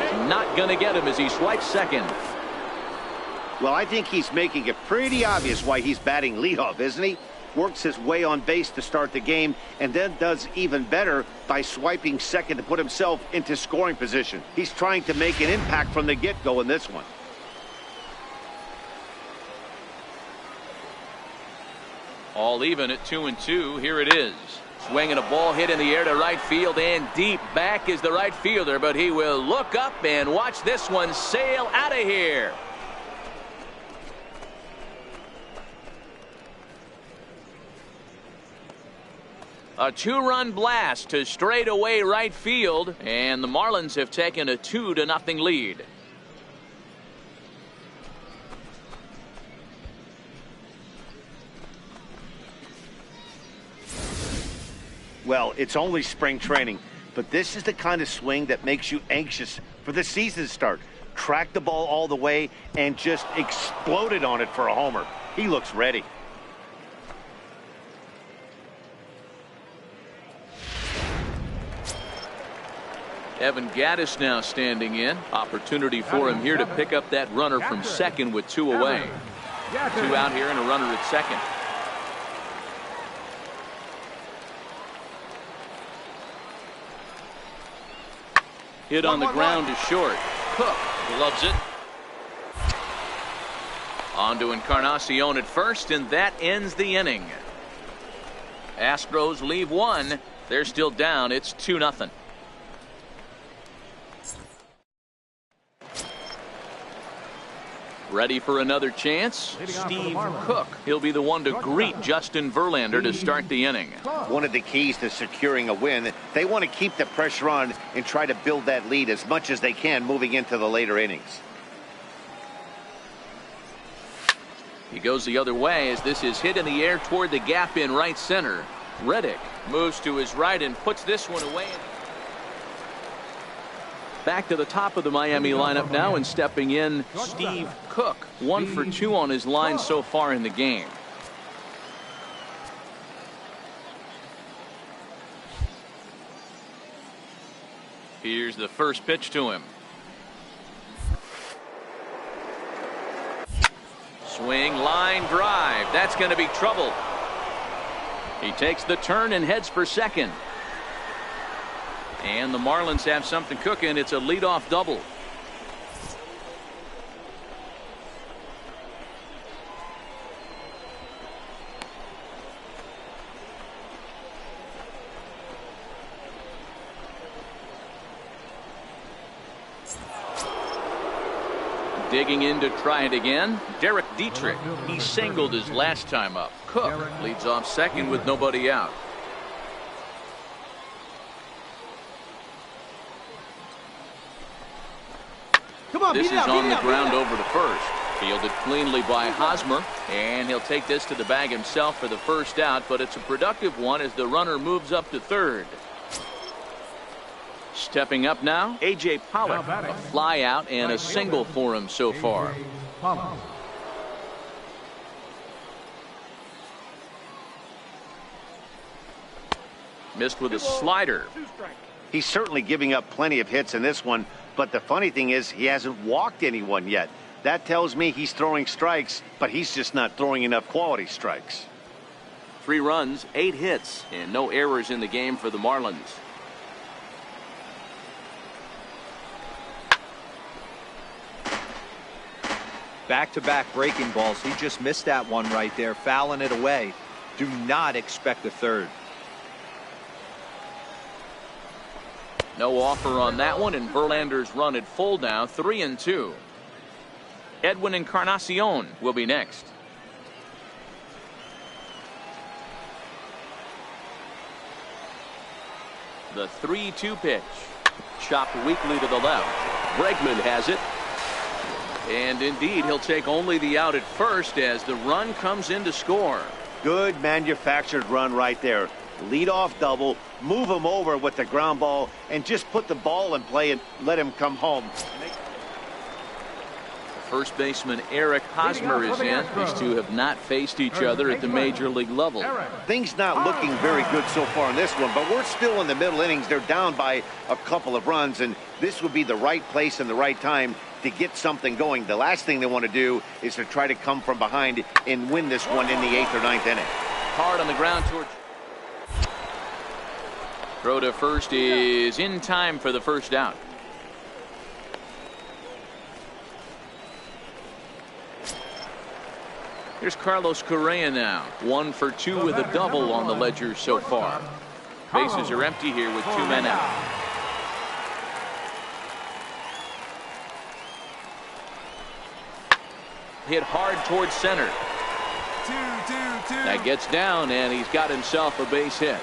He's not going to get him as he swipes second. Well, I think he's making it pretty obvious why he's batting leadoff, isn't he? Works his way on base to start the game, and then does even better by swiping second to put himself into scoring position. He's trying to make an impact from the get-go in this one. All even at 2-2. Here it is. Swinging a ball hit in the air to right field, and deep back is the right fielder, but he will look up and watch this one sail out of here. A two-run blast to straightaway right field, and the Marlins have taken a 2-0 lead. Well, it's only spring training, but this is the kind of swing that makes you anxious for the season to start. Track the ball all the way and just exploded on it for a homer. He looks ready. Evan Gattis now standing in. Opportunity for him here to pick up that runner from second with 2 away. 2 out here and a runner at second. Hit on the ground to short. Cook loves it. On to Encarnacion at first, and that ends the inning. Astros leave one. They're still down. It's 2-0. Ready for another chance? Steve Cook. He'll be the one to greet Justin Verlander to start the inning. One of the keys to securing a win, they want to keep the pressure on and try to build that lead as much as they can moving into the later innings. He goes the other way as this is hit in the air toward the gap in right center. Reddick moves to his right and puts this one away. Back to the top of the Miami lineup now, and stepping in, Steve Cook. 1 for 2 on his line so far in the game. Here's the first pitch to him. Swing, line drive. That's going to be trouble. He takes the turn and heads for second. And the Marlins have something cooking. It's a leadoff double. Digging in to try it again, Derek Dietrich. He singled his last time up. Cook leads off second with nobody out. This is on the ground over to first. Fielded cleanly by Hosmer, and he'll take this to the bag himself for the first out, but it's a productive one as the runner moves up to third. Stepping up now, A.J. Pollock. A fly out and a single for him so far. Missed with a slider. He's certainly giving up plenty of hits in this one, but the funny thing is he hasn't walked anyone yet. That tells me he's throwing strikes, but he's just not throwing enough quality strikes. 3 runs, 8 hits, and no errors in the game for the Marlins. Back-to-back breaking balls. He just missed that one right there, fouling it away. Do not expect a third. No offer on that one, and Verlander's run at full now, 3-2. Edwin Encarnacion will be next. The 3-2 pitch. Chopped weakly to the left. Bregman has it. And indeed, he'll take only the out at first as the run comes in to score. Good manufactured run right there. Leadoff double, move him over with the ground ball, and just put the ball in play and let him come home. First baseman Eric Hosmer is in. These two have not faced each other at the major league level. Things not looking very good so far in this one, but we're still in the middle innings. They're down by a couple of runs, and this would be the right place and the right time to get something going. The last thing they want to do is to try to come from behind and win this one in the 8th or 9th inning. Hard on the ground towards. Throw to first is in time for the first out. Here's Carlos Correa now. 1 for 2 with a double on the ledger so far. Bases are empty here with 2 men out. Hit hard towards center. That gets down, and he's got himself a base hit.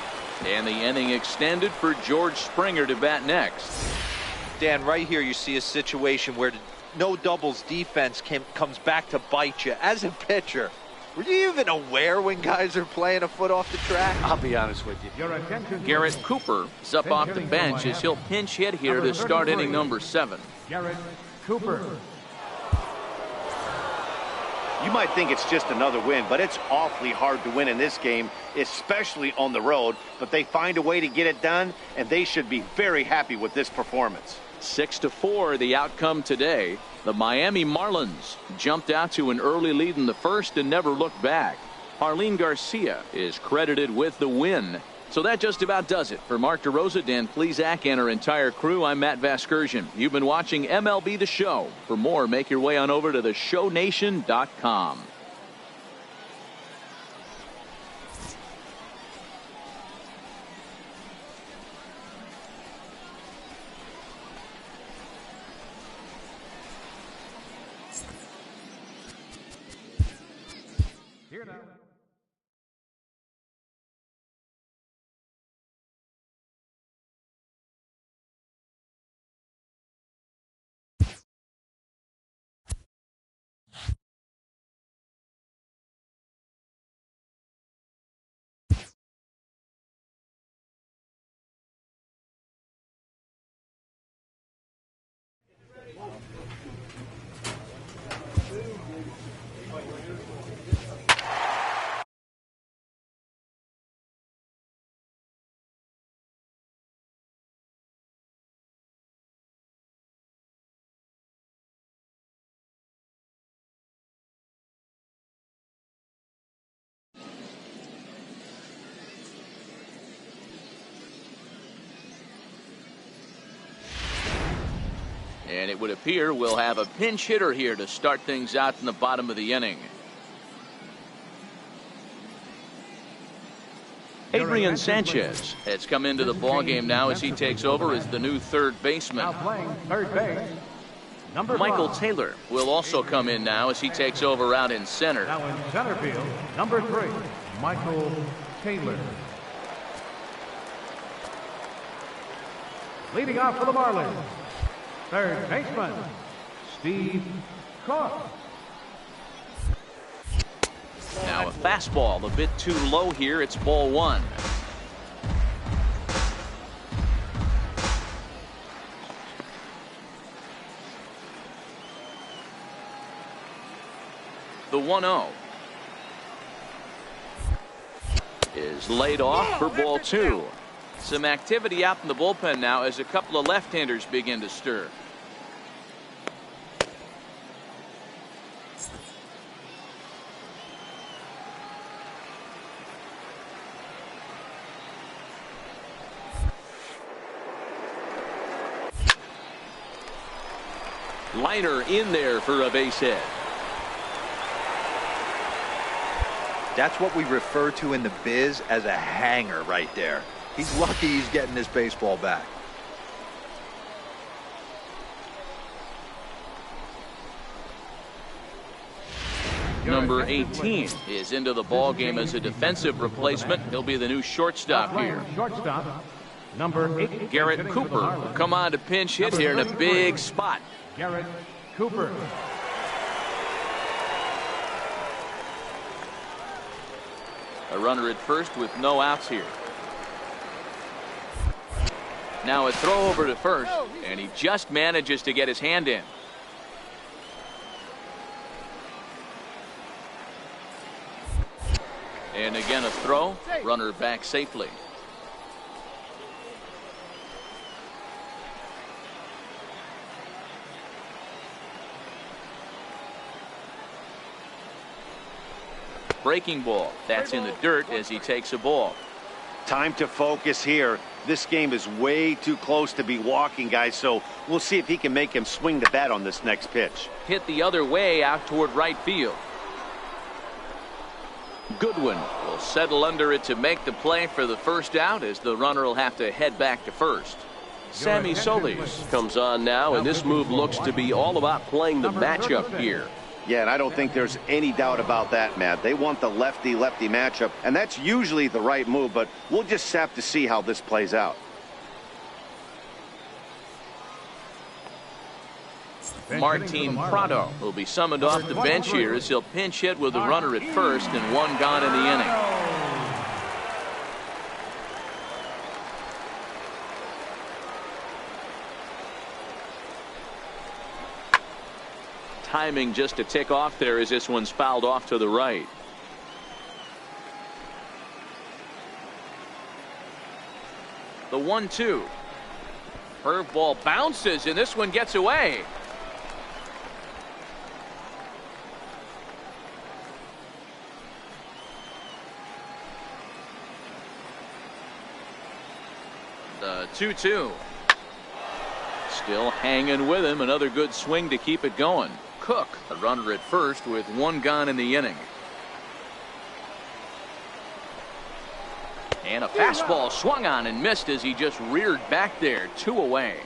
And the inning extended for George Springer to bat next. Dan, right here you see a situation where no doubles defense comes back to bite you. As a pitcher, were you even aware when guys are playing a foot off the track? I'll be honest with you. Garrett Cooper is up off the bench as he'll pinch hit here to start inning number 7. Garrett Cooper. You might think it's just another win, but it's awfully hard to win in this game, especially on the road. But they find a way to get it done, and they should be very happy with this performance. 6-4 the outcome today. The Miami Marlins jumped out to an early lead in the first and never looked back. Arlene Garcia is credited with the win. So that just about does it. For Mark DeRosa, Dan Plesac, and our entire crew, I'm Matt Vasgersian. You've been watching MLB The Show. For more, make your way on over to theshownation.com. Here now. And it would appear we'll have a pinch hitter here to start things out in the bottom of the inning. Adrian Sanchez has come into the ballgame now as he takes over as the new third baseman. Now playing third base, number Michael 5. Taylor will also come in now as he takes over out in center. Now in center field, number 3, Michael Taylor. Leading off for the Marlins, third baseman, Steve Cook. Now a fastball a bit too low here. It's ball 1. The 1-0 is laid off for ball 2. Some activity out in the bullpen now as a couple of left-handers begin to stir. Liner in there for a base hit. That's what we refer to in the biz as a hanger right there. He's lucky he's getting this baseball back. Number 18 is into the ball game as a defensive replacement. He'll be the new shortstop here. Shortstop, number 8. Garrett Cooper will come on to pinch hit here in a big spot. Garrett Cooper. A runner at first with no outs here. Now a throw over to first, and he just manages to get his hand in. And again a throw, runner back safely. Breaking ball. That's in the dirt as he takes a ball. Time to focus here. This game is way too close to be walking, guys, so we'll see if he can make him swing the bat on this next pitch. Hit the other way out toward right field. Goodwin will settle under it to make the play for the first out as the runner will have to head back to first. Sammy Solis comes on now, and this move looks to be all about playing the matchup here. Yeah, and I don't think there's any doubt about that, Matt. They want the lefty-lefty matchup, and that's usually the right move, but we'll just have to see how this plays out. Martin Prado will be summoned off the bench here as he'll pinch hit with a runner at first and one gone in the inning. Timing just to tick off there as this one's fouled off to the right. The 1-2. Curveball bounces and this one gets away. The 2-2. Still hanging with him. Another good swing to keep it going. Cook, a runner at first with one gone in the inning. And a fastball swung on and missed as he just reared back there. 2 away.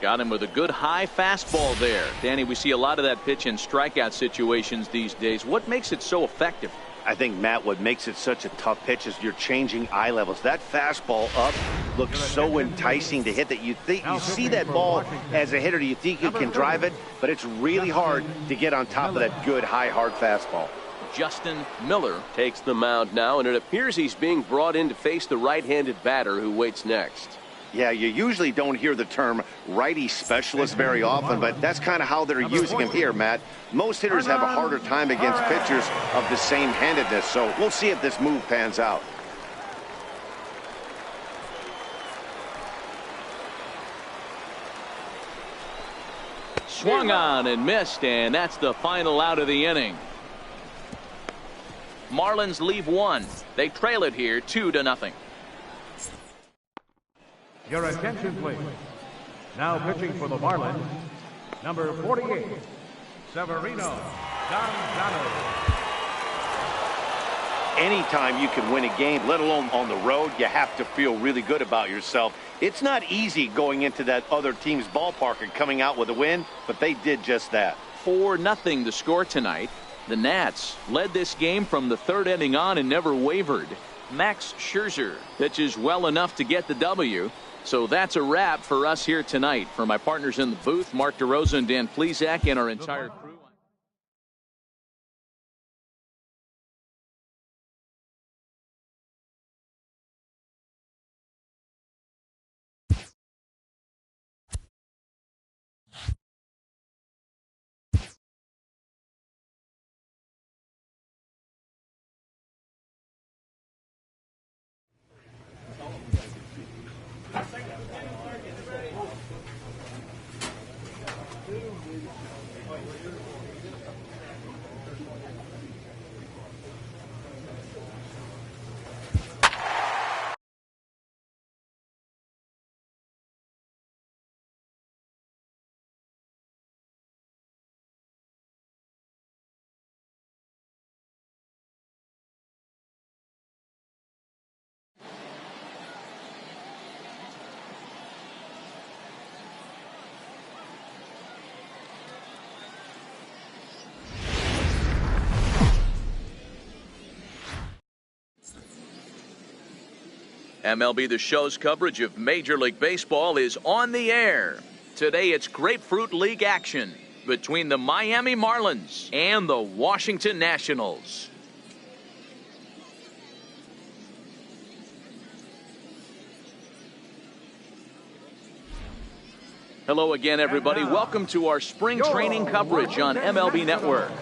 Got him with a good high fastball there. Danny, we see a lot of that pitch in strikeout situations these days. What makes it so effective? I think, Matt, what makes it such a tough pitch is you're changing eye levels. That fastball up looks so enticing to hit that you see that ball as a hitter, you think you can drive it, but it's really hard to get on top of that good high hard fastball. Justin Miller takes the mound now, and it appears he's being brought in to face the right-handed batter who waits next. Yeah, you usually don't hear the term righty specialist very often, but that's kind of how they're using him here, Matt. Most hitters have a harder time against pitchers of the same handedness, so we'll see if this move pans out. Swung on and missed, and that's the final out of the inning. Marlins leave one. They trail it here 2-0. Your attention, please. Now pitching for the Marlins, Number 48, Severino Gonzalez. Anytime you can win a game, let alone on the road, you have to feel really good about yourself. It's not easy going into that other team's ballpark and coming out with a win, but they did just that. 4-0 the score tonight. The Nats led this game from the third inning on and never wavered. Max Scherzer pitches well enough to get the W. So that's a wrap for us here tonight. For my partners in the booth, Mark DeRosa and Dan Plesac, and our entire crew. MLB The Show's coverage of Major League Baseball is on the air. Today it's Grapefruit League action between the Miami Marlins and the Washington Nationals. Hello again, everybody. Welcome to our spring training coverage on MLB Network.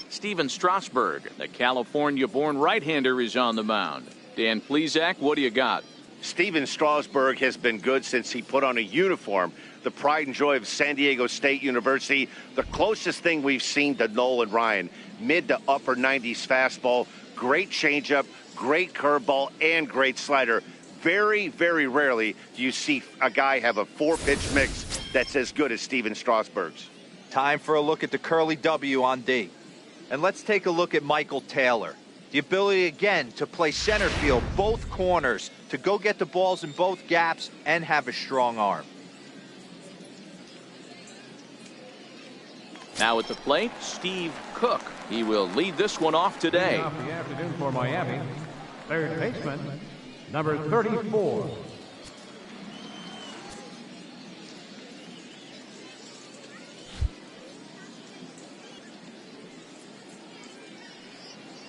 Steven Strasburg, the California-born right-hander, is on the mound. Dan Plesac, what do you got? Steven Strasburg has been good since he put on a uniform. The pride and joy of San Diego State University, the closest thing we've seen to Nolan Ryan. Mid to upper 90s fastball, great changeup, great curveball, and great slider. Very, very rarely do you see a guy have a four-pitch mix that's as good as Steven Strasburg's. Time for a look at the curly W on D. And let's take a look at Michael Taylor. The ability again to play center field, both corners, to go get the balls in both gaps and have a strong arm. Now at the plate, Steve Cook. He will lead this one off today. Off the afternoon for Miami, third baseman, number 34.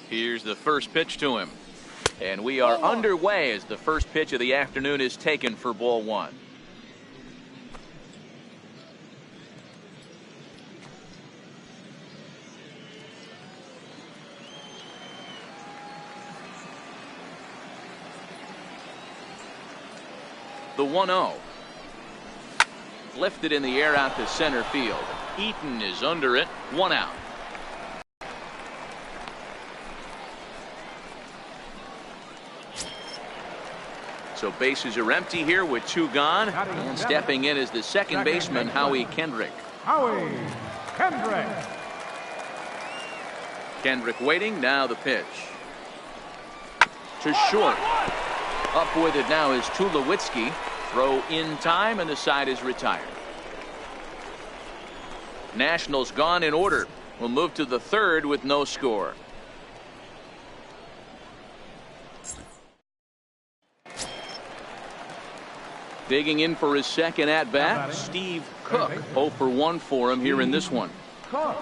Here's the first pitch to him. And we are underway as the first pitch of the afternoon is taken for ball one. The 1-0. Lifted in the air out to center field. Eaton is under it. One out. So bases are empty here with two gone. And stepping in is the second baseman, Howie Kendrick. Howie Kendrick. Kendrick waiting. Now the pitch. To short. Up with it now is Tulowitzki. Throw in time, and the side is retired. Nationals gone in order. We'll move to the third with no score. Digging in for his second at-bat, Steve Cook. 0 for 1 for him here in this one. Cook.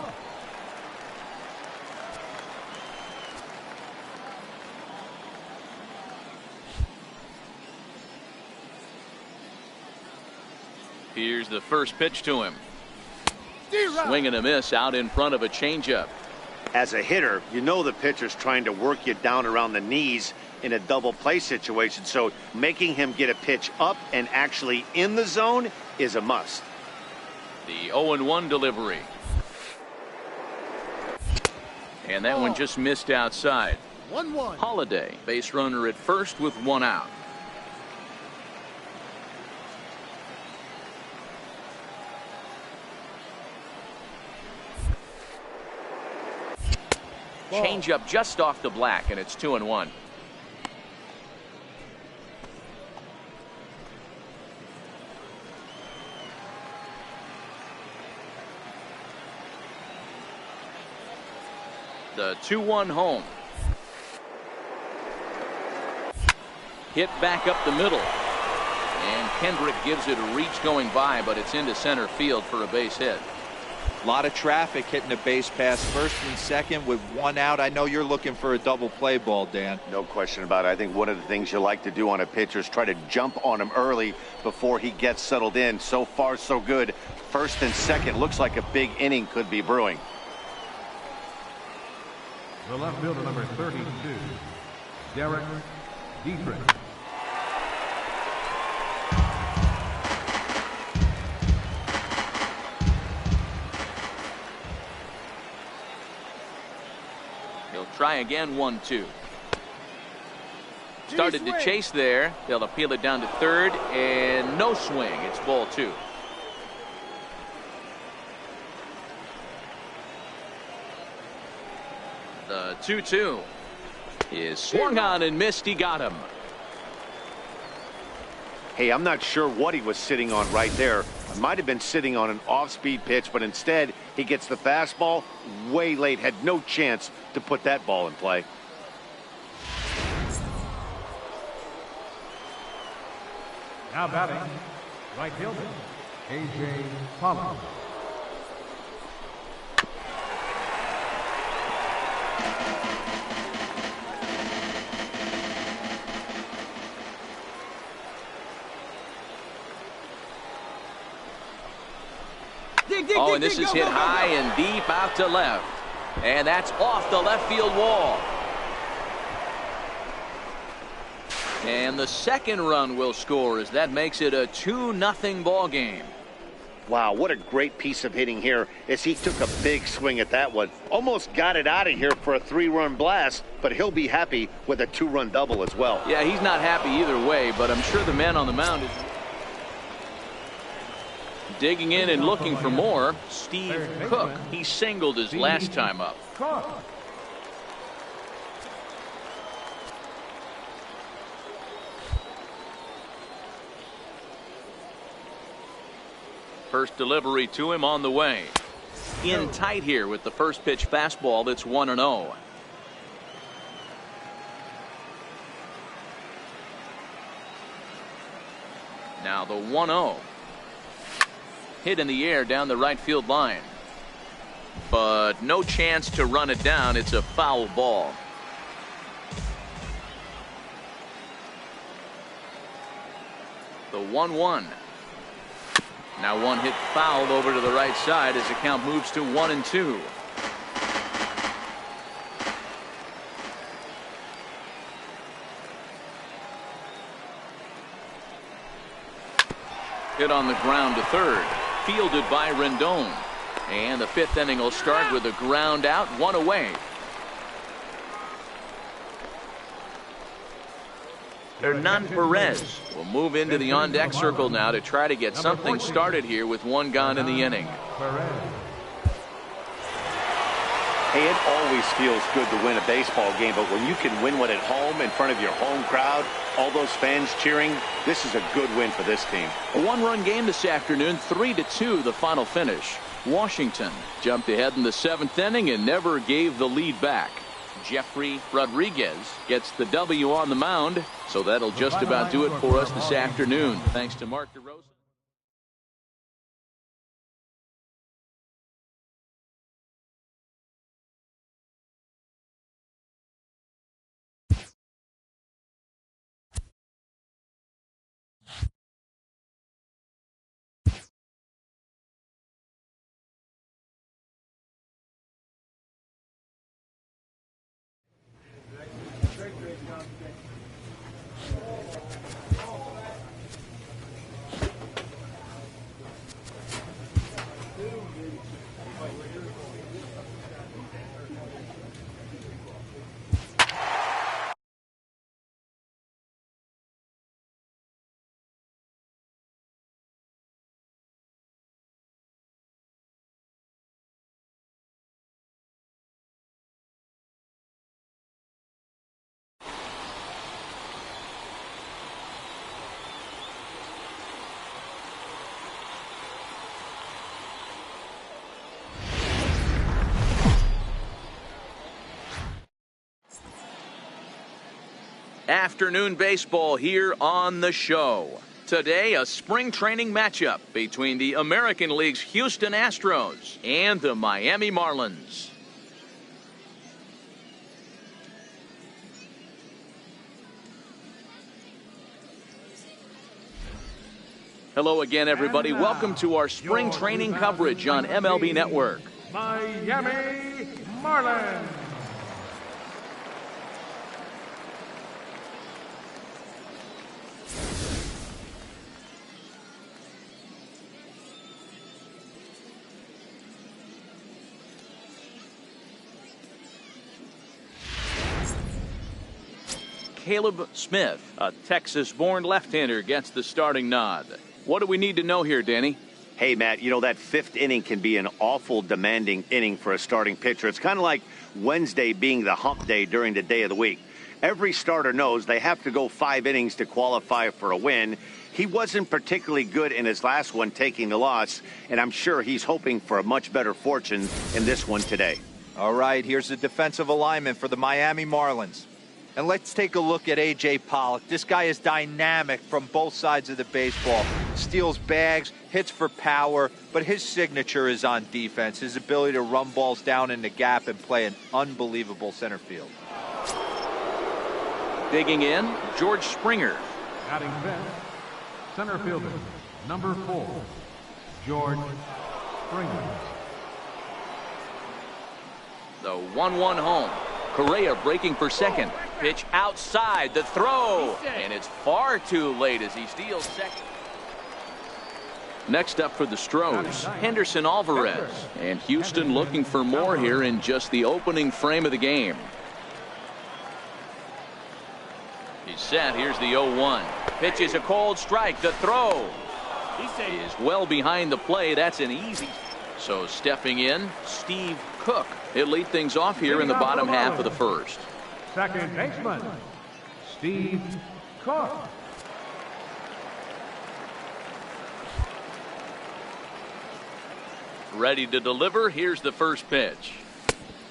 Here's the first pitch to him. Swing and a miss out in front of a changeup. As a hitter, you know the pitcher's trying to work you down around the knees in a double play situation. So making him get a pitch up and actually in the zone is a must. The 0-1 delivery. And that one just missed outside. 1-1. Holiday, base runner at first with one out. Change up just off the black, and it's 2-1. The 2-1 home. Hit back up the middle. And Kendrick gives it a reach going by, but it's into center field for a base hit. A lot of traffic hitting the base pass first and second with one out. I know you're looking for a double play ball, Dan. No question about it. I think one of the things you like to do on a pitcher is try to jump on him early before he gets settled in. So far, so good. First and second looks like a big inning could be brewing. The left fielder, number 32, Derek Dietrich. He'll try again, 1-2. Started to chase there. They'll appeal it down to third, and no swing. It's ball 2. The 2-2 is swung on and missed. He got him. Hey, I'm not sure what he was sitting on right there. It might have been sitting on an off-speed pitch, but instead he gets the fastball way late. Had no chance to put that ball in play. Now batting, right fielder, A.J. Pollock. Oh, and this is hit high and deep out to left. And that's off the left field wall. And the second run will score as that makes it a 2-0 ball game. Wow, what a great piece of hitting here as he took a big swing at that one. Almost got it out of here for a 3-run blast, but he'll be happy with a 2-run double as well. Yeah, he's not happy either way, but I'm sure the man on the mound is digging in and looking for more. Steve Cook, he singled his last time up. First delivery to him on the way. In tight here with the first pitch fastball. That's 1-0. Now the 1-0. Hit in the air down the right field line. But no chance to run it down. It's a foul ball. The 1-1. Now one hit fouled over to the right side as the count moves to 1-2. Hit on the ground to third. Fielded by Rendon. And the fifth inning will start with a ground out, one away. Hernan Perez will move into the on-deck circle now to try to get something started here with one gone in the inning. Hey, it always feels good to win a baseball game, but when you can win one at home in front of your home crowd, all those fans cheering, this is a good win for this team. A one-run game this afternoon, 3-2 the final finish. Washington jumped ahead in the seventh inning and never gave the lead back. Jeffrey Rodriguez gets the W on the mound, so that'll just about do it for us this afternoon. Thanks to Mark DeRosa. Afternoon baseball here on the show. Today, a spring training matchup between the American League's Houston Astros and the Miami Marlins. Hello again, everybody. Welcome to our spring training coverage on MLB Network. Miami Marlins. Caleb Smith, a Texas-born left-hander, gets the starting nod. What do we need to know here, Danny? Hey, Matt, you know, that fifth inning can be an awful demanding inning for a starting pitcher. It's kind of like Wednesday being the hump day during the day of the week. Every starter knows they have to go 5 innings to qualify for a win. He wasn't particularly good in his last one, taking the loss, and I'm sure he's hoping for a much better fortune in this one today. All right, here's the defensive alignment for the Miami Marlins. And let's take a look at A.J. Pollock. This guy is dynamic from both sides of the baseball. Steals bags, hits for power, but his signature is on defense. His ability to run balls down in the gap and play an unbelievable center field. Digging in, George Springer. Batting fifth, center fielder, number 4, George Springer. The 1-1 home. Correa breaking for second. Pitch outside, the throw, and it's far too late as he steals second. Next up for the Stros, Henderson Alvarez. And Houston looking for more here in just the opening frame of the game. He's set. Here's the 0-1. Pitch is a cold strike. The throw is well behind the play. That's an easy. So stepping in, Steve Cook. He'll lead things off here in the bottom half of the first. Second baseman, Steve Cook. Ready to deliver. Here's the first pitch.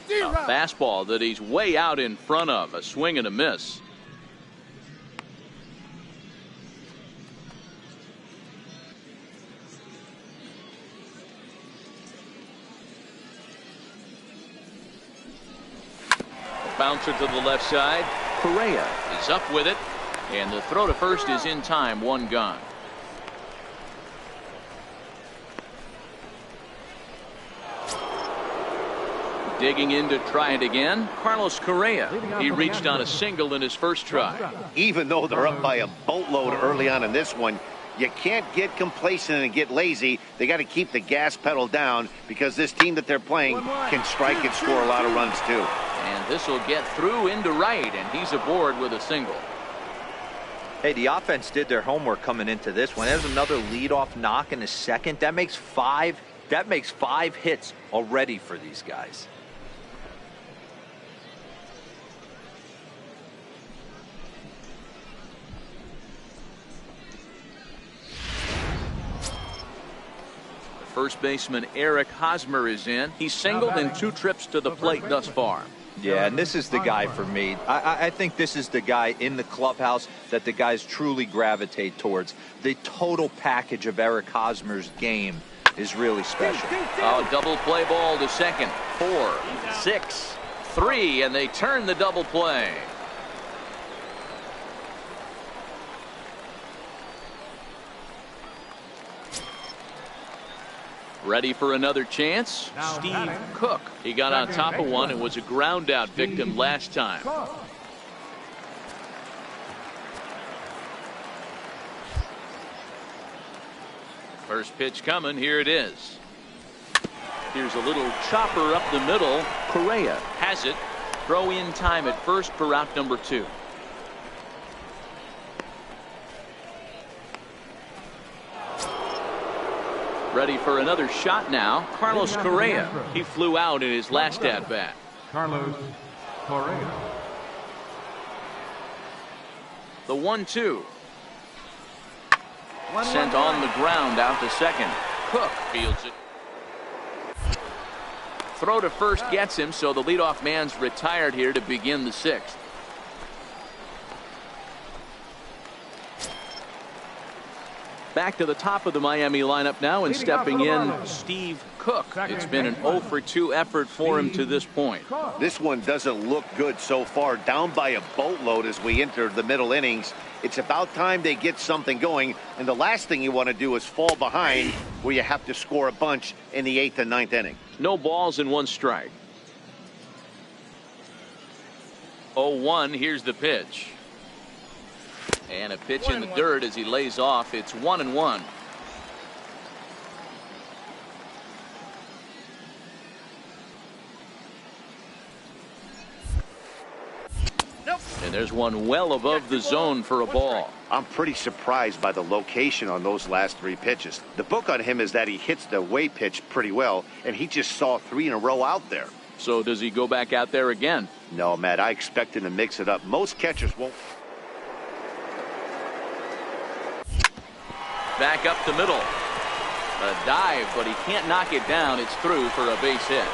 A fastball that he's way out in front of. A swing and a miss. Bouncer to the left side. Correa is up with it, and the throw to first is in time. 1 gone. Digging in to try it again, Carlos Correa. He reached on a single in his first try. Even though they're up by a boatload early on in this one, you can't get complacent and get lazy. They got to keep the gas pedal down because this team that they're playing can strike and score a lot of runs too. And this will get through into right, and he's aboard with a single. Hey, the offense did their homework coming into this one. There's another leadoff knock in the second. That makes 5 hits already for these guys. First baseman Eric Hosmer is in. He's singled in 2 trips to the plate thus far. Yeah, and this is the guy for me. I think this is the guy in the clubhouse that the guys truly gravitate towards. The total package of Eric Hosmer's game is really special. Oh, double play ball to second. 4, 6, 3, and they turn the double play. Ready for another chance? Steve Cook. He got on top of one and was a ground out victim last time. First pitch coming. Here it is. Here's a little chopper up the middle. Correa has it. Throw in time at first for route number 2. Ready for another shot now. Carlos Correa. He flew out in his last at bat. Carlos Correa. The 1-2. Sent on the ground out to second. Cook fields it. Throw to first gets him, so the leadoff man's retired here to begin the 6th. Back to the top of the Miami lineup now, and stepping in, Steve Cook. It's been an 0 for 2 effort for him to this point. This one doesn't look good so far. Down by a boatload as we enter the middle innings. It's about time they get something going, and the last thing you want to do is fall behind where you have to score a bunch in the 8th and 9th inning. No balls and 1 strike. 0-1, here's the pitch. And a pitch in the dirt as he lays off. It's 1-1. And there's one well above the zone for a ball. I'm pretty surprised by the location on those last 3 pitches. The book on him is that he hits the away pitch pretty well, and he just saw 3 in a row out there. So does he go back out there again? No, Matt, I expect him to mix it up. Most catchers won't. Back up the middle. A dive, but he can't knock it down. It's through for a base hit.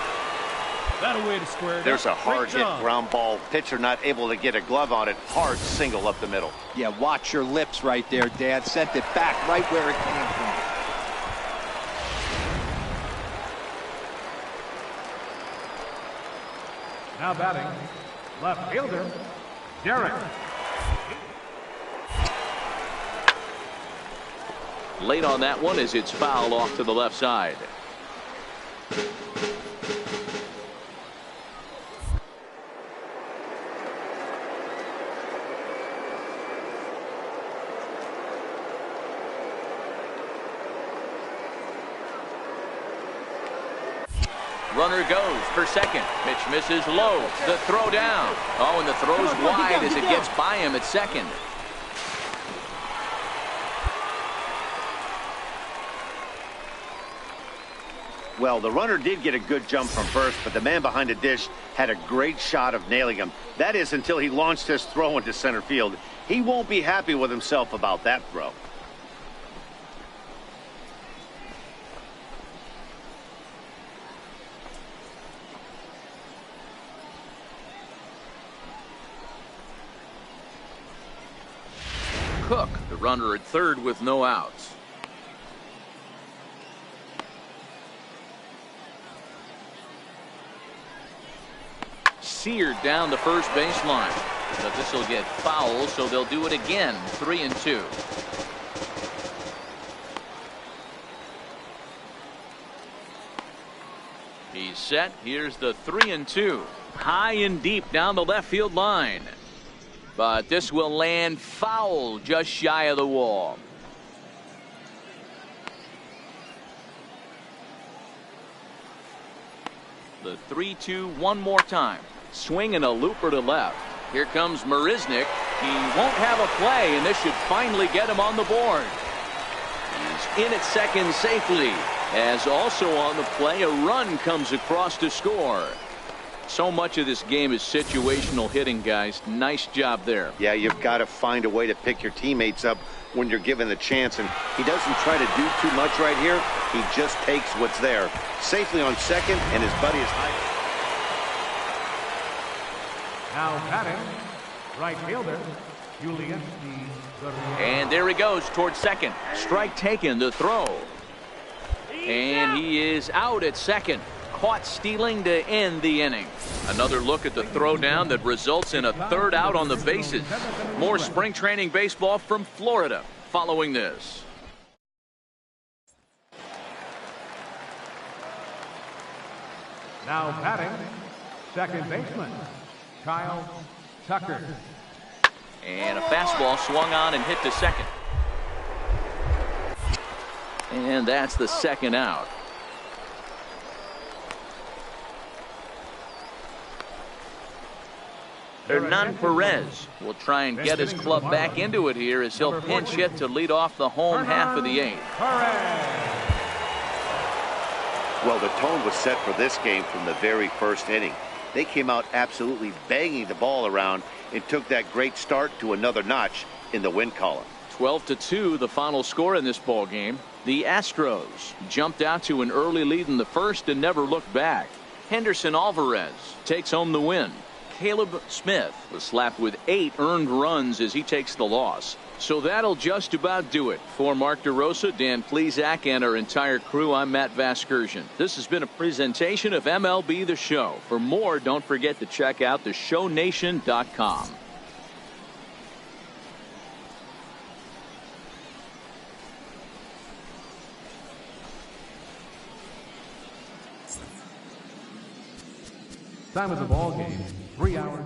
That'll way to square it. There's a hard hit ground ball. Pitcher not able to get a glove on it. Hard single up the middle. Yeah, watch your lips right there, Dad. Sent it back right where it came from. Now batting, left fielder, Derek. Late on that one as it's fouled off to the left side. Runner goes for second. Pitch misses low. The throw down. Oh, and the throw's wide as it gets by him at second. Well, the runner did get a good jump from first, but the man behind the dish had a great shot of nailing him. That is until he launched his throw into center field. He won't be happy with himself about that throw. Cook, the runner at third with no outs. Seared down the first baseline, but this will get foul, so they'll do it again. 3-2. He's set. Here's the 3-2. High and deep down the left field line, but this will land foul just shy of the wall. The 3-2 one more time. Swing and a looper to left. Here comes Marisnick. He won't have a play, and this should finally get him on the board. He's in at second safely, as also on the play a run comes across to score. So much of this game is situational hitting, guys. Nice job there. Yeah, you've got to find a way to pick your teammates up when you're given the chance, and he doesn't try to do too much right here. He just takes what's there. Safely on second, and his buddy is high. Now batting, right fielder, Julian. And there he goes towards second. Strike taken, the throw. And he is out at second. Caught stealing to end the inning. Another look at the throw down that results in a third out on the bases. More spring training baseball from Florida following this. Now batting, second baseman, Kyle Tucker. And a fastball swung on and hit to second. And that's the second out. Hernan Perez will try and get his club back into it here as he'll pinch hit to lead off the home half of the 8th. Well, the tone was set for this game from the very first inning. They came out absolutely banging the ball around and took that great start to another notch in the win column. 12-2 the final score in this ball game. The Astros jumped out to an early lead in the first and never looked back. Henderson Alvarez takes home the win. Caleb Smith was slapped with 8 earned runs as he takes the loss. So that'll just about do it. For Mark DeRosa, Dan Plesac, and our entire crew, I'm Matt Vasgersian. This has been a presentation of MLB The Show. For more, don't forget to check out theshownation.com. Time of the ball game, 3 hours.